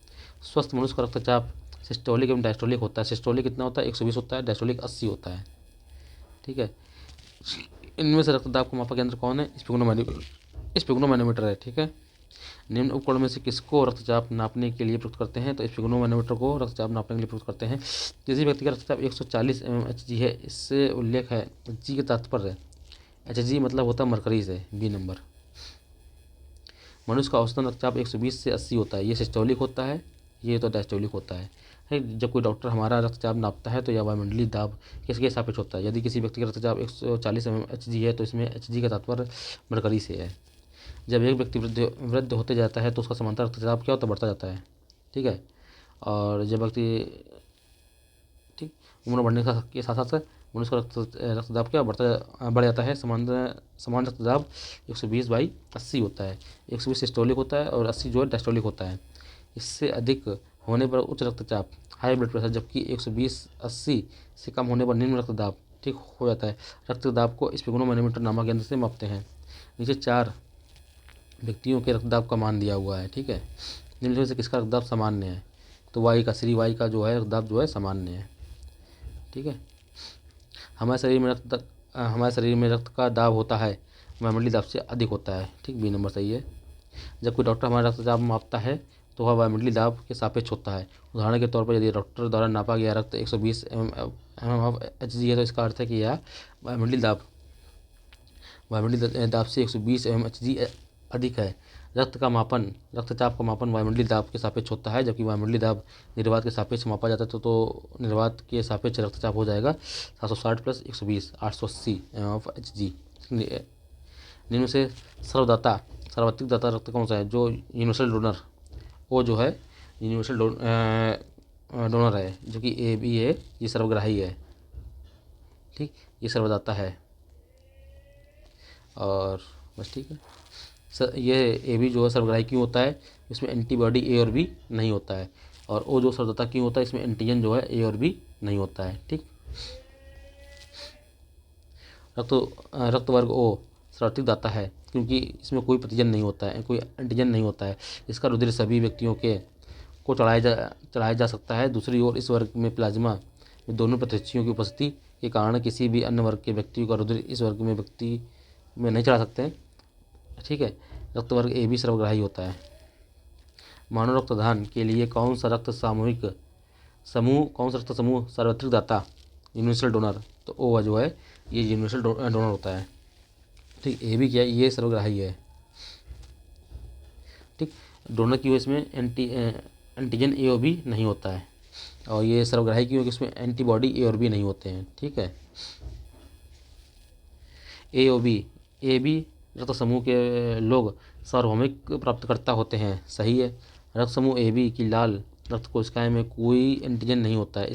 स्वस्थ मनुष्य का रक्तचाप सिस्टोलिक एवं डायस्टोलिक होता है। सिस्टोलिक कितना होता है, 120 होता है, डायस्टोलिक 80 होता है, ठीक है। इनमें से रक्तदाब को मापक यंत्र कौन है, स्पिगोनोमैनोमीटर है, ठीक है। निम्न उपकरण में से किसको रक्तचाप नापने के लिए प्रयुक्त करते हैं? तो स्फिग्नोमैनोमीटर को रक्तचाप नापने के लिए प्रयुक्त करते हैं। किसी व्यक्ति का रक्तचाप 140 mmHg है, इससे उल्लेख है जी के तात्पर्य Hg मतलब होता है मरकरी से, बी नंबर। मनुष्य का औसतन रक्तचाप 120 से 80 होता है, ये सिस्टोलिक होता है, ये तो डायस्टोलिक होता है। जब कोई डॉक्टर हमारा रक्तचाप नापता है तो यह वायुमंडलीय दाब किसके सापेक्ष होता है? यदि किसी व्यक्ति का रक्तचाप 140 mmHg है तो इसमें Hg का तात्पर्य मरकरी से है। जब एक व्यक्ति वृद्ध होते जाता है तो उसका समांतर रक्तचाप क्या होता है? बढ़ता जाता है, ठीक है। और जब व्यक्ति ठीक उम्र बढ़ने के साथ साथ मनुष्य का रक्तदाब क्या बढ़ जाता है। समान रक्तदाब 120/80 होता है। 120 सिस्टोलिक होता है और 80 जो है डायस्टोलिक होता है। इससे अधिक होने पर उच्च रक्तचाप हाई ब्लड प्रेशर, जबकि 120/80 से कम होने पर निम्न रक्तदाब ठीक हो जाता है। रक्तदाब को स्फिग्नोमैनोमीटर नामक यंत्र से मापते हैं। नीचे 4 व्यक्तियों के रक्तदाब का मान दिया हुआ है, ठीक है। निम्न में से किसका रक्तदाब सामान्य है? तो वाई का, श्री वाई का जो है रक्तदाब जो है सामान्य है, ठीक है। हमारे शरीर में रक्त का दाब होता है वायुमंडलीय दाब से अधिक होता है, ठीक, बी नंबर सही है। जब कोई डॉक्टर हमारा रक्तचाप मापता है तो वह वायुमंडलीय दाब के सापेक्ष होता है। उदाहरण के तौर पर यदि डॉक्टर द्वारा नापा गया रक्त 120 mmHg है तो इसका अर्थ है कि यह वायुमंडलीय दाब से 120 mmHg अधिक है। रक्तचाप का मापन वायुमंडलीय दाब के सापेक्ष होता है, जबकि वायुमंडलीय दाब निर्वात के सापेक्ष मापा जाता है तो निर्वात के सापेक्ष रक्तचाप हो जाएगा 760 + 120 880 mmHg। निम्न से सर्वाधिक दाता रक्त कौन सा है? जो यूनिवर्सल डोनर, वो जो है यूनिवर्सल डोनर है, जो कि ए बी है, ये सर्वग्राही है, ठीक, ये सर्वदाता है। और बस ठीक है ये ए बी जो है सर्वग्राही क्यों होता है? इसमें एंटीबॉडी ए और बी नहीं होता है। और ओ जो सर्वदाता क्यों होता है? इसमें एंटीजन जो है ए और बी नहीं होता है, ठीक। रक्त वर्ग ओ सर्वाधिक दाता है क्योंकि इसमें कोई प्रतिजन नहीं होता है, कोई एंटीजन नहीं होता है। इसका रुधिर सभी व्यक्तियों को चढ़ाया जा सकता है। दूसरी ओर इस वर्ग में प्लाज्मा में दोनों प्रत्याशियों की उपस्थिति के कारण किसी भी अन्य वर्ग के व्यक्ति का रुधिर इस वर्ग में व्यक्ति में नहीं चढ़ा सकते हैं, ठीक है। रक्त वर्ग ए बी सर्वग्राही होता है। मानव रक्तदान के लिए कौन सा रक्त समूह सर्वाधिक दाता? यूनिवर्सल डोनर, तो ओ जो है ये यूनिवर्सल डोनर होता है, ठीक। ए बी क्या है? ये सर्वग्राही है, ठीक। डोनर की वजह इसमें एंटीजन ए और बी नहीं होता है, और ये सर्वग्राही की वजह इसमें एंटीबॉडी ए और बी नहीं होते हैं, ठीक है। ए बी रक्त समूह के लोग सार्वभौमिक प्राप्तकर्ता होते हैं, सही है। रक्त समूह ए बी की लाल रक्त कोशिकाएं में कोई एंटीजन नहीं होता है,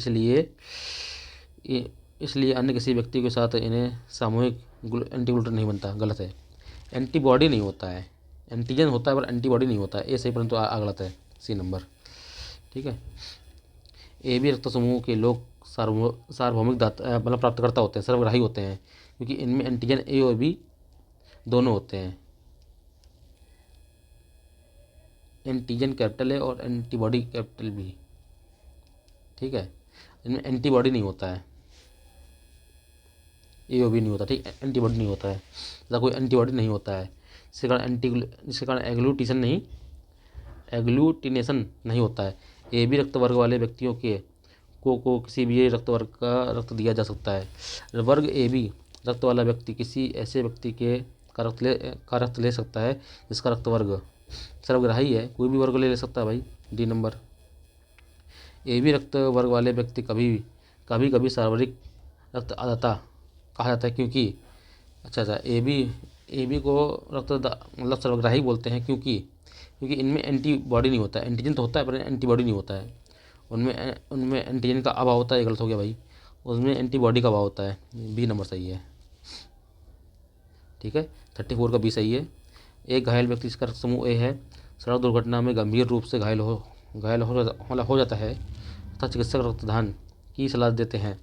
इसलिए अन्य किसी व्यक्ति के साथ इन्हें सामूहिक एंटीग्लूटन नहीं बनता, गलत है। एंटीबॉडी नहीं होता है, एंटीजन होता है पर एंटीबॉडी नहीं होता है, ये सही, परंतु गलत है, सी नंबर, ठीक है। ए बी रक्त समूह के लोग सार्वभौमिक दाता मतलब प्राप्तकर्ता होते हैं, सर्वग्राही होते हैं, क्योंकि इनमें एंटीजन ए और बी दोनों होते हैं। एंटीजन कैपिटल ए और एंटीबॉडी कैपिटल बी, ठीक है। इनमें एंटीबॉडी नहीं होता है, ए ओ बी नहीं होता, ठीक, एंटीबॉडी नहीं होता है, ऐसा कोई एंटीबॉडी नहीं होता है, जिसके कारण एग्लूटिनेशन नहीं होता है। ए बी रक्त वर्ग वाले व्यक्तियों को किसी भी रक्त वर्ग का रक्त दिया जा सकता है। वर्ग ए बी रक्त वाला व्यक्ति किसी ऐसे व्यक्ति का रक्त ले सकता है जिसका रक्त वर्ग सर्वग्राही है, कोई भी वर्ग ले सकता है भाई, डी नंबर। ए बी रक्त वर्ग वाले व्यक्ति कभी कभी सर्वाधिक रक्तदाता कहा जाता है, क्योंकि अच्छा ए बी को मतलब सर्वग्राही बोलते हैं क्योंकि इनमें एंटीबॉडी नहीं होता है, एंटीजन तो होता है पर एंटीबॉडी नहीं होता है। उनमें एंटीजन का अभाव होता है, गलत हो गया भाई, उसमें एंटीबॉडी का अभाव होता है, बी नंबर सही है, ठीक है। 34 का बी सही है। एक घायल व्यक्ति जिसका रक्त समूह ए है सड़क दुर्घटना में गंभीर रूप से घायल हो जाता है तथा चिकित्सक रक्तदान की सलाह देते हैं।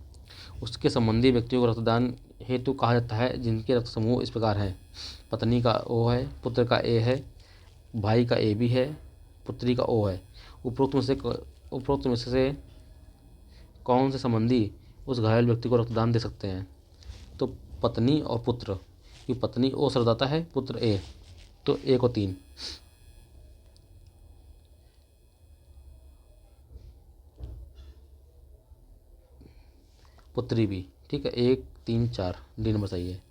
उसके संबंधी व्यक्तियों को रक्तदान हेतु कहा जाता है जिनके रक्त समूह इस प्रकार हैं: पत्नी का ओ है, पुत्र का ए है, भाई का ए बी है, पुत्री का ओ है। उपरोक्त में से कौन से संबंधी उस घायल व्यक्ति को रक्तदान दे सकते हैं? तो पत्नी और पुत्र, कि पत्नी ओ सर्वदाता है, पुत्र ए, तो ए को 3, पुत्री बी। ठीक है, 1 3 4 डी नंबर सही है।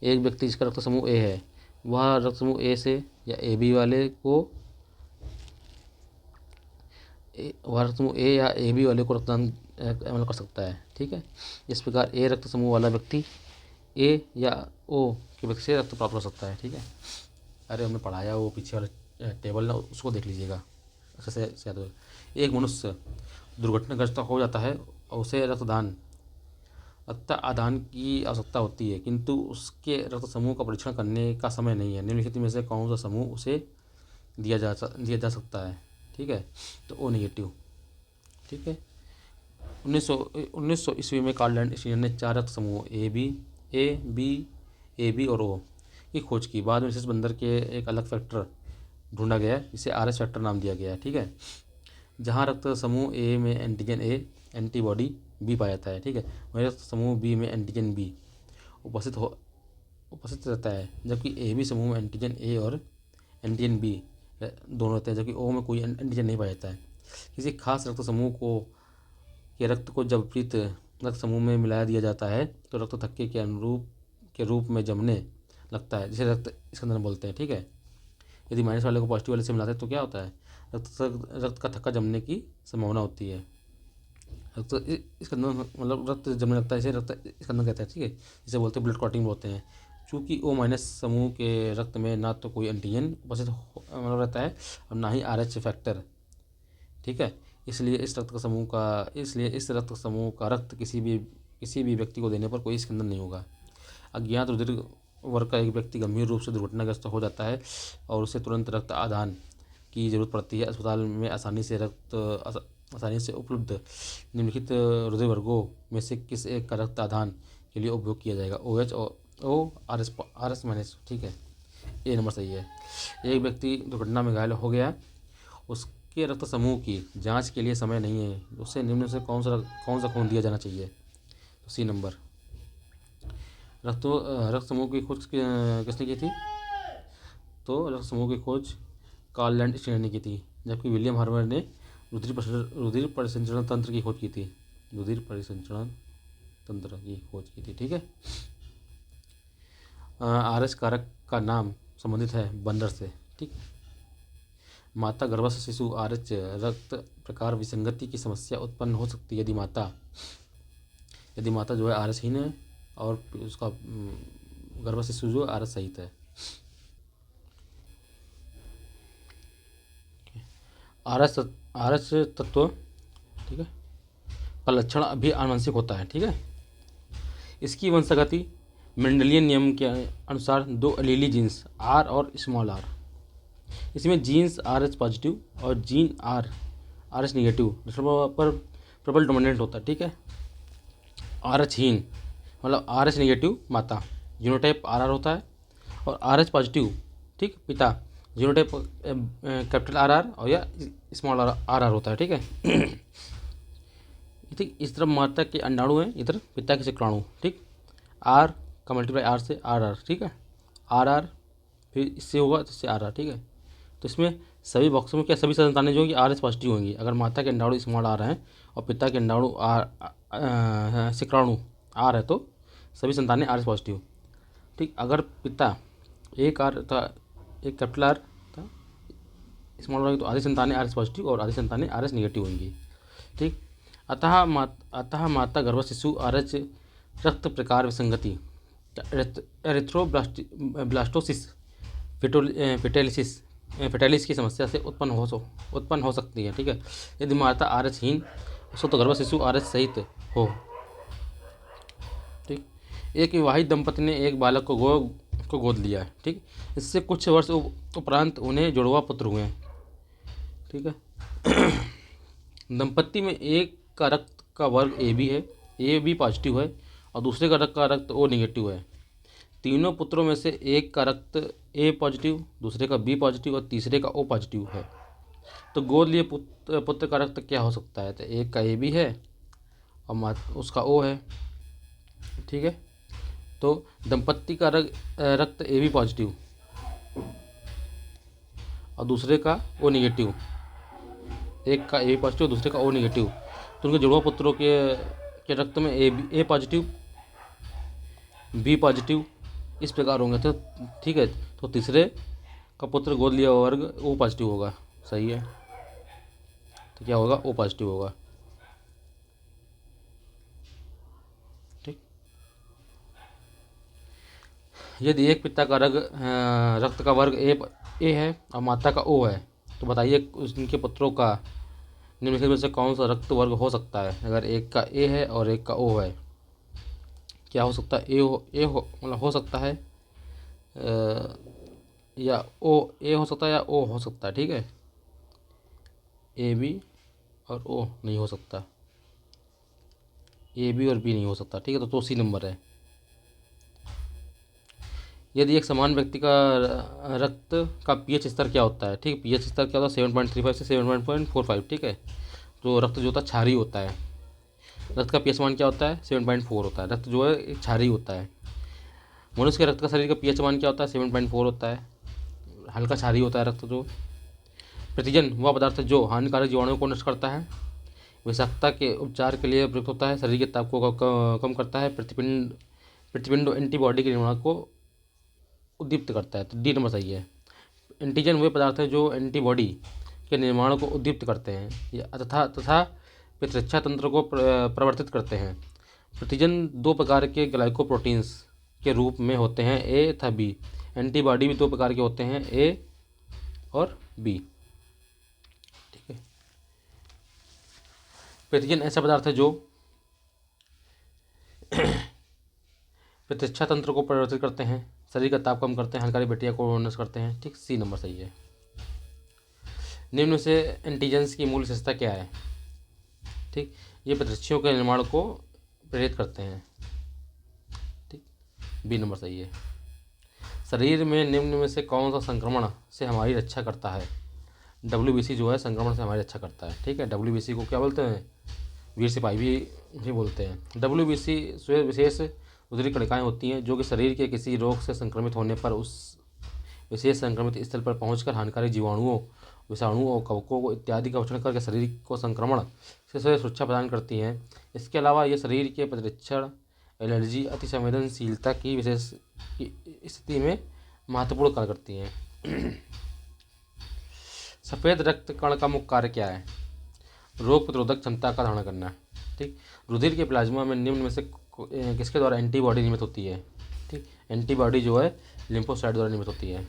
एक व्यक्ति जिसका रक्त समूह ए है वह रक्त समूह ए से या ए बी वाले को वह रक्त समूह ए या ए बी वाले को रक्तदान मतलब कर सकता है। ठीक है, इस प्रकार ए रक्त समूह वाला व्यक्ति ए या ओ के व्यक्ति से रक्त प्राप्त कर सकता है। ठीक है, अरे हमने पढ़ाया वो पीछे वाला टेबल ना, उसको देख लीजिएगा अच्छे से याद हो। एक मनुष्य दुर्घटनाग्रस्त हो जाता है और उसे रक्त आदान की आवश्यकता होती है, किंतु उसके रक्त समूह का परीक्षण करने का समय नहीं है। निम्नलिखित में से कौन सा समूह उसे दिया जा सकता है? ठीक है, तो ओ नेगेटिव। ठीक है, 1900 ईस्वी में कार्ल लैंड ने 4 रक्त समूह ए बी और ओ की खोज की। बाद में विशेष बंदर के एक अलग फैक्टर ढूंढा गया जिसे आर एस फैक्टर नाम दिया गया है। ठीक है, जहाँ रक्त समूह ए में एंटीजन ए एंटीबॉडी बी पाया जाता है। ठीक है, वहीं रक्त समूह बी में एंटीजन बी उपस्थित रहता है, जबकि ए बी समूह में एंटीजन ए और एंटीजन बी दोनों रहते हैं, जबकि ओ में कोई एंटीजन नहीं पाया जाता है। किसी खास रक्त समूह के रक्त को जब विपरीत रक्त समूह में मिलाया दिया जाता है तो रक्त थक्के के रूप में जमने लगता है, जिसे रक्त स्कंदन बोलते हैं। ठीक है, यदि माइनस वाले को पॉजिटिव वाले से मिलाते हैं तो क्या होता है? रक्त का थक्का जमने की संभावना होती है। रक्त स्कंदन मतलब रक्त जमने लगता है, इसे रक्त स्कंदन कहते हैं। ठीक है, इसे बोलते हैं ब्लड क्लॉटिंग बोलते हैं। चूँकि ओ माइनस समूह के रक्त में ना तो कोई एंटीजन उपस्थित मतलब रहता है और ना ही आर एच फैक्टर। ठीक है, इसलिए इस रक्त समूह का रक्त किसी भी व्यक्ति को देने पर कोई स्कंदन नहीं होगा। अज्ञात रुधिर वर्ग का एक व्यक्ति गंभीर रूप से दुर्घटनाग्रस्त हो जाता है और उसे तुरंत रक्त आदान की जरूरत पड़ती है। अस्पताल में आसानी से उपलब्ध निम्नलिखित रुधिर वर्गों में से किस एक का रक्त आदान के लिए उपयोग किया जाएगा? OH और O RS माइनस। ठीक है, ए नंबर सही है। एक व्यक्ति दुर्घटना में घायल हो गया, उसके रक्त समूह की जांच के लिए समय नहीं है, उसे निम्न से कौन सा खून दिया जाना चाहिए? तो सी नंबर। रक्त समूह की खोज किसने की थी? तो रक्त समूह की खोज कार्ल लैंड ने की थी, जबकि विलियम हार्मर ने रुधिर परिसंचरण तंत्र की खोज की थी। ठीक है, आरएस कारक का नाम संबंधित है बंदर से। ठीक, माता गर्भस्थ शिशु आरएच रक्त प्रकार विसंगति की समस्या उत्पन्न हो सकती है यदि माता जो है आरएच हीन है और उसका गर्भस्थ शिशु जो आरएच सहित है। आरएच तत्व ठीक है का लक्षण अभी आनुवंशिक होता है। ठीक है, इसकी वंशागति मेंडेलियन नियम के अनुसार 2 एलीली जीन्स आर और स्मॉल आर, इसमें जीन्स आर एच पॉजिटिव और जीन आर एच निगेटिव पर प्रबल डोमिनेंट होता है। ठीक है, आर एच हीन मतलब आर एच निगेटिव माता जीनोटाइप आर होता है और आर एच पॉजिटिव ठीक पिता जीनोटाइप कैपिटल आर और या स्मॉल आर होता है। ठीक है, ठीक इस तरफ माता के अंडाणु हैं, इधर पिता के शुक्राणु। ठीक, आर का मल्टीप्लाई आर से आर। ठीक है, आर फिर इससे होगा तो इससे आर। ठीक है, तो इसमें सभी बॉक्सों में क्या सभी संतानें जो होंगी आर एस पॉजिटिव होंगी अगर माता के अंडाणु स्मॉल आर हैं और पिता के अंडाणु शुक्राणु आर है तो सभी संतानें आर एस पॉजिटिव। ठीक, अगर पिता एक आर था एक कैपिटल आर था स्मॉल आर तो आधी संतानें आर एस पॉजिटिव और आधी संतानें आर एस निगेटिव होंगी। ठीक, अतः माता गर्भ शिशु आर एच रक्त प्रकार विसंगति एरिथ्रोब्लास्टोसिस फेटालिस की समस्या से उत्पन्न हो सकती है। ठीक है, यदि माता आर एच हीन हो तो गर्भ शिशु आर एच सहित हो। ठीक, एक विवाहित दंपति ने एक बालक को गोद लिया है। ठीक, इससे कुछ वर्ष उपरांत उन्हें जुड़वा पुत्र हुए। ठीक है, दंपति में एक का रक्त का वर्ग ए बी है, ए बी पॉजिटिव है और दूसरे का रक्त ओ नेगेटिव है। तीनों पुत्रों में से एक का रक्त ए पॉजिटिव, दूसरे का बी पॉजिटिव और तीसरे का ओ पॉजिटिव है। तो गोद लिए पुत्र का रक्त क्या हो सकता है? तो एक का ए बी है और उसका ओ है। ठीक है, तो दंपत्ति का रक्त ए बी पॉजिटिव और दूसरे का ओ नेगेटिव, एक का ए बी पॉजिटिव दूसरे का ओ नेगेटिव, तो उनके जुड़वा पुत्रों की कि रक्त में ए पॉजिटिव, बी पॉजिटिव इस प्रकार होंगे। तो ठीक है, तो तीसरे का पुत्र गोद लिया हुआ वर्ग ओ पॉजिटिव होगा। सही है, तो क्या होगा, ओ पॉजिटिव होगा। ठीक, यदि एक पिता का रक्त का वर्ग ए है और माता का ओ है, तो बताइए उनके पुत्रों का निम्नलिखित में से कौन सा रक्त वर्ग हो सकता है। अगर एक का ए है और एक का ओ है, क्या हो सकता है, ए हो मतलब हो सकता है या ए हो सकता है या ओ हो सकता है। ठीक है, ए बी और ओ नहीं हो सकता, ए बी और बी नहीं हो सकता। ठीक है, तो सी नंबर है। यदि एक समान व्यक्ति का रक्त का पीएच स्तर क्या होता है। ठीक, पीएच स्तर क्या होता है, 7.35 से 7.45। ठीक है, तो रक्त जो होता है क्षारीय होता है। रक्त का पीएच मान क्या होता है, 7.4 होता है। रक्त जो है एक क्षारीय होता है। मनुष्य के रक्त का शरीर का पीएच मान क्या होता है, 7.4 होता है। हल्का क्षारीय होता है रक्त जो। प्रतिजन वह पदार्थ जो हानिकारक जीवाणुओं को नष्ट करता है, विषाक्तता के उपचार के लिए प्रयुक्त होता है, शरीर के ताप को कम करता है, प्रतिपिंड एंटीबॉडी के निर्माण को उद्दीप्त करता है। तो डी नंबर सही है। एंटीजन वे पदार्थ हैं जो एंटीबॉडी के निर्माण को उद्दीप्त करते हैं तथा प्रतिरक्षा तंत्र को प्रवर्तित करते हैं। प्रतिजन दो प्रकार के ग्लाइकोप्रोटीन्स के रूप में होते हैं, ए तथा बी। एंटीबॉडी भी दो प्रकार के होते हैं, ए और बी। ठीक है, प्रतिजन ऐसा पदार्थ है जो प्रतिरक्षा तंत्र को परिवर्तित करते हैं, शरीर का ताप कम करते हैं, हानिकारक बैक्टीरिया को नष्ट करते हैं। ठीक, सी नंबर सही है। निम्न में से एंटीजेंस की मूल विशेषता क्या है। ठीक, ये प्रतिरक्षियों के निर्माण को प्रेरित करते हैं। ठीक, बी नंबर सही है। शरीर में निम्न में से कौन सा संक्रमण से हमारी रक्षा करता है। WBC जो है संक्रमण से हमारी रक्षा करता है। ठीक है, WBC को क्या बोलते हैं, वीर सिपाही भी बोलते हैं। WBC विशेष उदरी कणिकाएँ होती हैं जो कि शरीर के किसी रोग से संक्रमित होने पर उस विशेष संक्रमित स्थल पर पहुंचकर हानिकारक जीवाणुओं, विषाणुओं और कवकों इत्यादि का भक्षण करके शरीर को संक्रमण से सुरक्षा प्रदान करती हैं। इसके अलावा ये शरीर के प्रतिरक्षण, एलर्जी, अति संवेदनशीलता की विशेष स्थिति में महत्वपूर्ण कार्य करती हैं। सफ़ेद रक्त कण का मुख्य कार्य क्या है। रोग प्रतिरोधक क्षमता का धारण करना। ठीक, रुधिर के प्लाज्मा में निम्न में से किसके द्वारा एंटीबॉडी निर्मित होती है। ठीक, एंटीबॉडी जो है लिम्फोसाइट द्वारा निर्मित होती है।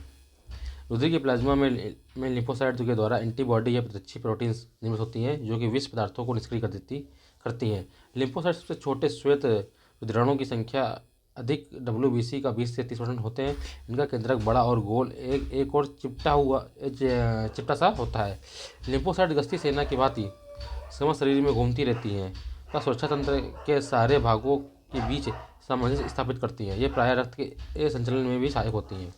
रुधिर के प्लाज्मा में लिम्फोसाइट के द्वारा एंटीबॉडी या प्रतिरक्षी प्रोटीन्स निर्मित होती हैं जो कि विष पदार्थों को निष्क्रिय करती हैं। लिम्फोसाइट सबसे छोटे श्वेत रुधिराणुओं की संख्या अधिक WBC का 20 से 30% होते हैं। इनका केंद्रक बड़ा और गोल एक और चिपटा सा होता है। लिम्फोसाइट गश्ती सेना की भांति समस्त शरीर में घूमती रहती हैं तथा सुरक्षा तंत्र के सारे भागों के बीच सामंजस्य स्थापित करती हैं। ये प्रायः रक्त के संचलन में भी सहायक होती हैं।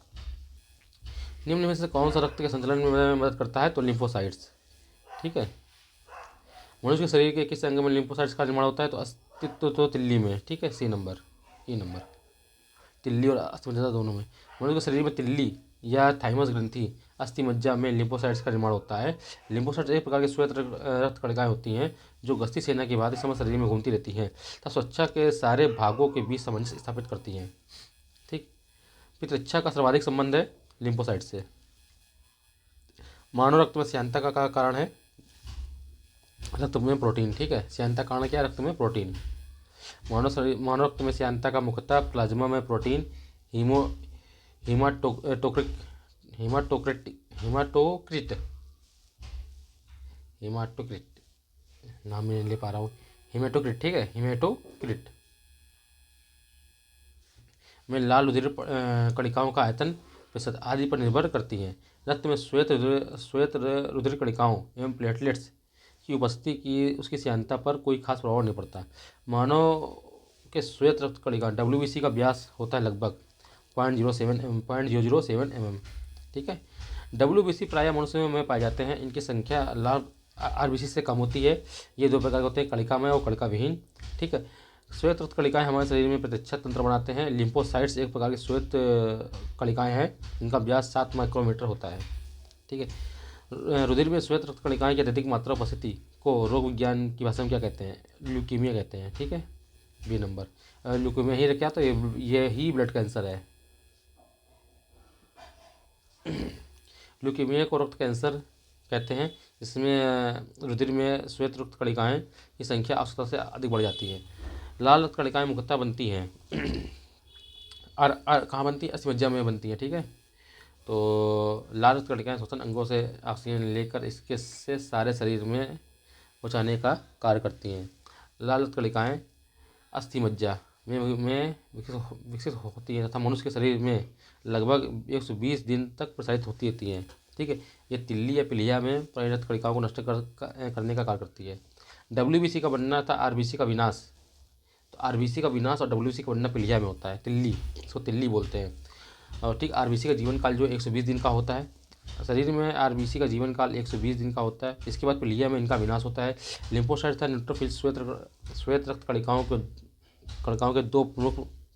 निम्न में से कौन सा रक्त के संचलन में मदद करता है, तो लिम्फोसाइट्स। ठीक है, मनुष्य के शरीर के किस अंग में लिम्फोसाइट्स का निर्माण होता है, तो अस्तित्व तो तिल्ली में। ठीक है, सी नंबर, ई नंबर, तिल्ली और अस्थिमज्जा दोनों में। मनुष्य के शरीर में तिल्ली या थाइमस ग्रंथि, अस्थिमज्जा में लिम्फोसाइट्स का निर्माण होता है। लिम्फोसाइट्स एक प्रकार के श्वेत रक्त कणिकाएं होती हैं जो गश्ती सेना की भांति समस्त शरीर में घूमती रहती हैं तथा त्वचा के सारे भागों के बीच सामंजस्य स्थापित करती हैं। ठीक, प्रतिरक्षा का सर्वाधिक संबंध है लिम्फोसाइट से। मानव रक्त में श्यानता का कारण है रक्त में प्रोटीन। ठीक है, श्यानता कारण क्या है, रक्त में प्रोटीन। मानव रक्त में श्यानता का मुख्यतः प्लाज्मा में प्रोटीन, हेमाटोक्रिट नाम नहीं ले पा रहा हूँ, हेमेटोक्रिट। ठीक है, हेमेटोक्रिट में लाल रुधिर कणिकाओं का आयतन, प्रतिशत आदि पर निर्भर करती हैं। रक्त में श्वेत रुधिर कणिकाओं एवं प्लेटलेट्स की उपस्थिति की उसकी श्यानता पर कोई खास प्रभाव नहीं पड़ता। मानव के श्वेत रक्त कणिका WBC का व्यास होता है लगभग 0.007 mm। ठीक है, WBC प्रायः मनुष्यों में पाए जाते हैं। इनकी संख्या लाल RBC से कम होती है। ये दो प्रकार के होते हैं, कणिकामय और कणिकाविहीन। ठीक है, श्वेत रक्त कणिकाएं हमारे शरीर में प्रतिरक्षा तंत्र बनाते हैं। लिम्फोसाइट्स एक प्रकार के श्वेत कणिकाएं हैं, इनका व्यास 7 माइक्रोमीटर होता है। ठीक है, रुधिर में श्वेत रक्त कणिकाएं की अत्यधिक मात्रा उपस्थिति को रोग विज्ञान की भाषा में क्या कहते हैं? ल्यूकीमिया कहते हैं। ठीक है, बी नंबर। ल्यूकीमिया ही रखा तो ये ही ब्लड कैंसर है। ल्यूकीमिया को रक्त कैंसर कहते हैं, इसमें रुधिर में श्वेत रक्त कणिकाएं की संख्या आवश्यकता से अधिक बढ़ जाती है। लाल रक्त कणिकाएं मुख्यतः बनती हैं कहाँ बनती है? अस्थिमज्जा में बनती है। ठीक है, तो लाल रक्त कणिकाएं श्वसन अंगों से ऑक्सीजन लेकर इसके से सारे शरीर में पहुँचाने का कार्य करती हैं। लाल रक्त कणिकाएं अस्थिमज्जा में विकसित होती हैं तथा मनुष्य के शरीर में लगभग 120 दिन तक प्रसारित होती रहती हैं। ठीक है, ये तिल्ली या पिलिया में परिणत कणिकाओं को नष्ट करने का कार्य करती है। WBC का बनना था RBC का विनाश, तो RBC का विनाश और WBC का बनना पिलिया में होता है, तिल्ली, इसको तिल्ली बोलते हैं। और ठीक, RBC का जीवन काल जो 120 दिन का होता है, शरीर में RBC का जीवन काल 120 दिन का होता है। इसके बाद पिलिया में इनका विनाश होता है। लिम्फोसाइट तथा न्यूट्रोफिल्स श्वेत रक्त कणिकाओं के दो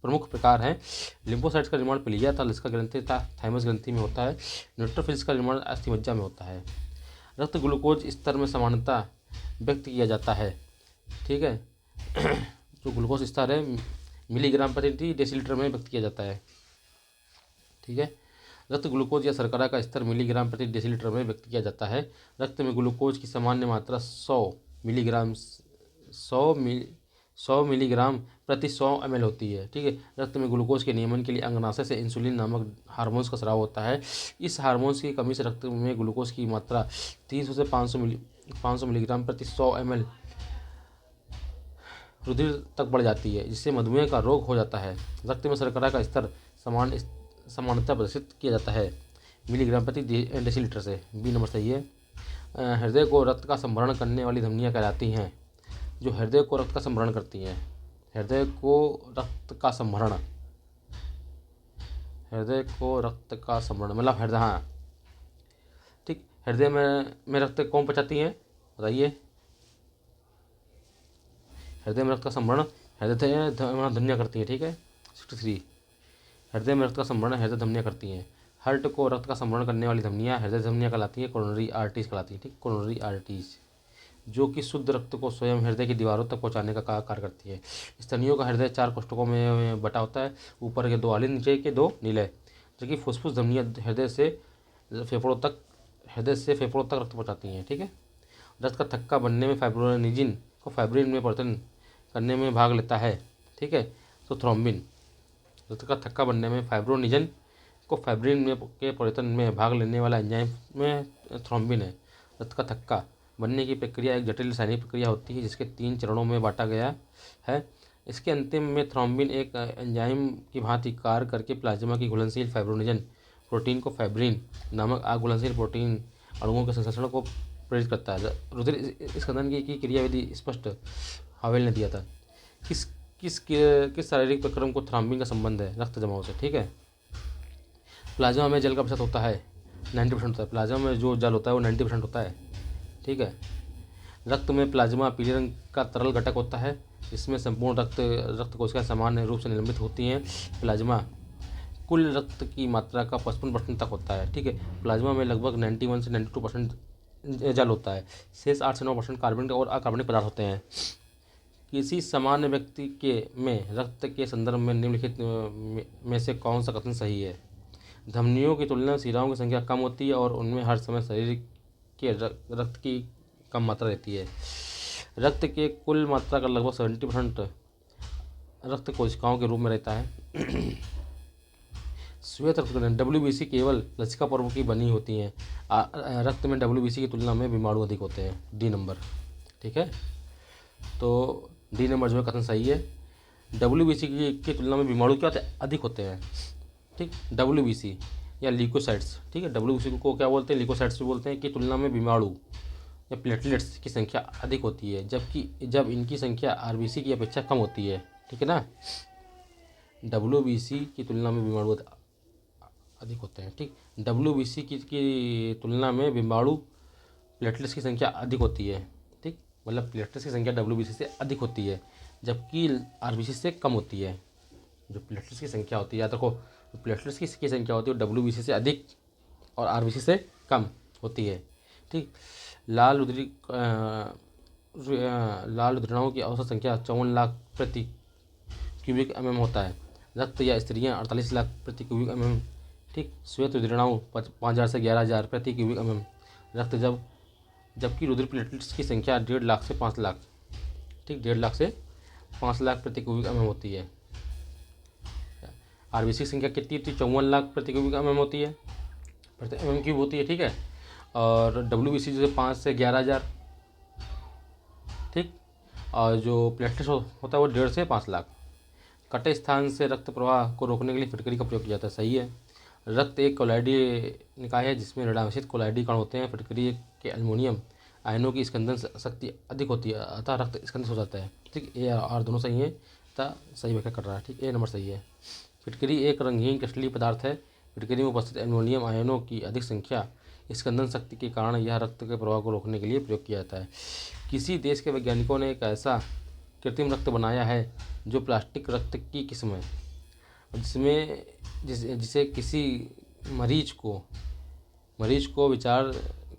प्रमुख प्रकार हैं। लिम्फोसाइट्स का निर्माण पिलिया तथा लिस्का ग्रंथि तथा थाइमस ग्रंथि में होता है। न्यूट्रोफिल्स का निर्माण अस्थिमज्जा में होता है। रक्त ग्लूकोज स्तर में समानता व्यक्त किया जाता है। ठीक है, जो ग्लूकोज स्तर है मिलीग्राम प्रति डेसीलीटर में व्यक्त किया जाता है। ठीक है, रक्त ग्लूकोज या शर्करा का स्तर मिलीग्राम प्रति डेसीलीटर में व्यक्त किया जाता है। रक्त में ग्लूकोज की सामान्य मात्रा 100 मिलीग्राम प्रति 100 ml होती है। ठीक है, रक्त में ग्लूकोज के नियमन के लिए अंगनाशय से इंसुलिन नामक हार्मोन्स का स्राव होता है। इस हार्मोन्स की कमी से रक्त में ग्लूकोज की मात्रा 300 से 500 मिलीग्राम प्रति 100 ml रुधिर तक बढ़ जाती है, जिससे मधुमेह का रोग हो जाता है। रक्त में शर्करा का स्तर समानता प्रदर्शित किया जाता है मिलीग्राम प्रति डेसीलीटर से। बी नंबर सही है। हृदय को रक्त का संभरण करने वाली धमनियाँ कहलाती हैं, जो हृदय को रक्त का संभरण करती हैं। हृदय को रक्त का संभरण मतलब हृदय, हाँ ठीक, हृदय में रक्त कौन पहुँचाती हैं बताइए? हृदय में रक्त का संभरण हृदय धमनियाँ करती हैं। ठीक है, 63। हृदय में रक्त का संभरण हृदय धमनियाँ करती हैं। हार्ट को रक्त का संभरण करने वाली धमनियाँ हृदय धमनियाँ कहलाती हैं, कोरोनरी आर्टरीज कहलाती हैं। ठीक, कोरोनरी आर्टरीज जो कि शुद्ध रक्त को स्वयं हृदय की दीवारों तक पहुंचाने का कार्य करती है। स्तनियों का हृदय 4 कोष्ठकों में बटा होता है, ऊपर के 2 आले, नीचे के 2 नीले, जबकि फुसफुस धमनियाँ हृदय से फेफड़ों तक रक्त पहुँचाती हैं। ठीक है, रक्त का थक्का बनने में फाइब्रिनोजन को फाइब्रिन में परिवर्तन करने में भाग लेता है। ठीक है, तो थ्रोम्बिन, रक्त का थक्का बनने में फाइब्रिनोजन को फाइब्रिन में के परिवर्तन में भाग लेने वाला एंजाइम में थ्रोम्बिन है। रक्त का थक्का बनने की प्रक्रिया एक जटिल रासायनिक प्रक्रिया होती है, जिसके 3 चरणों में बांटा गया है। इसके अंतिम में थ्रोम्बिन एक एंजाइम की भांति कार्य करके प्लाज्मा की घुलनशील फाइब्रिनोजन प्रोटीन को फाइब्रिन नामक अघुलनशील प्रोटीन अणुओं के संश्लेषण को प्रेरित करता है। रुधिर स्खलन की क्रियाविधि स्पष्ट हावेल ने दिया था। किस शारीरिक प्रक्रम को थ्रोम्बिन का संबंध है? रक्त जमाव से। ठीक है, प्लाज्मा में जल का प्रतिशत होता है 90% होता है। प्लाज्मा में जो जल होता है वो 90% होता है। ठीक है, रक्त में प्लाज्मा पीले रंग का तरल घटक होता है, इसमें संपूर्ण रक्त कोशिकाएं सामान्य रूप से निलंबित होती हैं। प्लाज्मा कुल रक्त की मात्रा का 55% तक होता है। ठीक है, प्लाज्मा में लगभग 91 से 92% जल होता है, शेष 8 से 9% कार्बनिक और अकार्बनिक पदार्थ होते हैं। किसी सामान्य व्यक्ति में रक्त के संदर्भ में निम्नलिखित में से कौन सा कथन सही है? धमनियों की तुलना में शिराओं की संख्या कम होती है और उनमें हर समय शरीर के रक्त की कम मात्रा रहती है। रक्त के कुल मात्रा का लगभग 70% रक्त कोशिकाओं के रूप में रहता है। श्वेत रक्त WBC केवल लसिका पर्व की बनी होती हैं। रक्त में WBC की तुलना में बीमाणु अधिक होते हैं। D number. ठीक है, तो डी नंबर जो है कथन सही है। WBC की तुलना में बीमाणु क्या होते हैं? अधिक होते हैं। ठीक, WBC या ल्यूकोसाइट्स। ठीक है, WBC को क्या बोलते हैं? ल्यूकोसाइट्स भी बोलते हैं। की तुलना में बीमाणु या प्लेटलेट्स की संख्या अधिक होती है, जब इनकी संख्या RBC की अपेक्षा कम होती है। ठीक है ना, WBC की तुलना में बीमाणु अधिक होते हैं। ठीक, WBC की तुलना में बीमाणु प्लेटलेट्स की संख्या अधिक होती है। ठीक, मतलब प्लेटलेट्स की संख्या WBC से अधिक होती है, जबकि RBC से कम होती है। जो प्लेटलेट्स की संख्या होती है, या देखो प्लेटलेट्स की संख्या होती है WBC से अधिक और RBC से कम होती है। ठीक, लाल रुधिर लाल रुधिराणुओं की औसत संख्या 54 लाख प्रति क्यूबिक mm होता है। रक्त या स्त्रियां 48 लाख प्रति क्यूबिक mm। ठीक। श्वेत रुधिराणु 5000 से 11000 प्रति क्यूबिक mm रक्त जबकि रुधिर प्लेटलेट्स की संख्या 1.5 लाख से 5 लाख। ठीक, 1.5 लाख से 5 लाख प्रति क्यूबिक mm होती है। आरबीसी की संख्या कितनी होती है? 54 लाख प्रति क्यूबिक mm होती है, प्रति mm क्यूब होती है। ठीक है। और डब्ल्यूबीसी जैसे 5 से 11000। ठीक। और जो प्लेटलेट्स होता है वो 1.5 से 5 लाख। कटे स्थान से रक्त प्रवाह को रोकने के लिए फिटकरी का प्रयोग किया जाता है। सही है। रक्त एक कोलाइडी निकाय है जिसमें ऋणांशित कोलाइडी कण होते हैं। फिटकरी के एल्युमिनियम आयनों की स्कंदन शक्ति अधिक होती है, अतः रक्त स्कंदित हो जाता है। ठीक, ए और दोनों सही है, अतः सही व्याख्या कर रहा है। ठीक, ए नंबर सही है। फिटकरी एक रंगहीन क्रिस्टलीय पदार्थ है। फिटकरी में उपस्थित एल्युमिनियम आयनों की अधिक संख्या स्कंदन शक्ति के कारण यह रक्त के प्रवाह को रोकने के लिए प्रयोग किया जाता है। किसी देश के वैज्ञानिकों ने एक ऐसा कृत्रिम रक्त बनाया है जो प्लास्टिक रक्त की किस्म है, जिसे किसी मरीज को विचार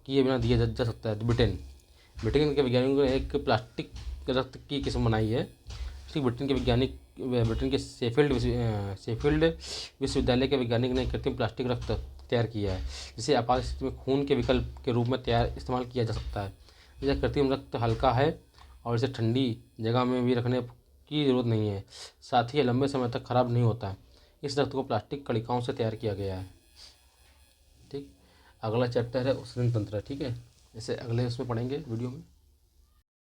किए बिना दिया जा सकता है। ब्रिटेन के वैज्ञानिकों ने एक प्लास्टिक रक्त की किस्म बनाई है। ठीक, ब्रिटेन के शेफील्ड विश्वविद्यालय के वैज्ञानिक ने कृत्रिम प्लास्टिक रक्त तैयार किया है जिसे आपात स्थिति में खून के विकल्प के रूप में इस्तेमाल किया जा सकता है। यह कृत्रिम रक्त हल्का है और इसे ठंडी जगह में भी रखने की ज़रूरत नहीं है, साथ ही लंबे समय तक खराब नहीं होता है। इस रक्त को प्लास्टिक कणिकाओं से तैयार किया गया है। ठीक। अगला चैप्टर है उत्सर्जन तंत्र। ठीक है, इसे अगले उसमें पढ़ेंगे वीडियो में।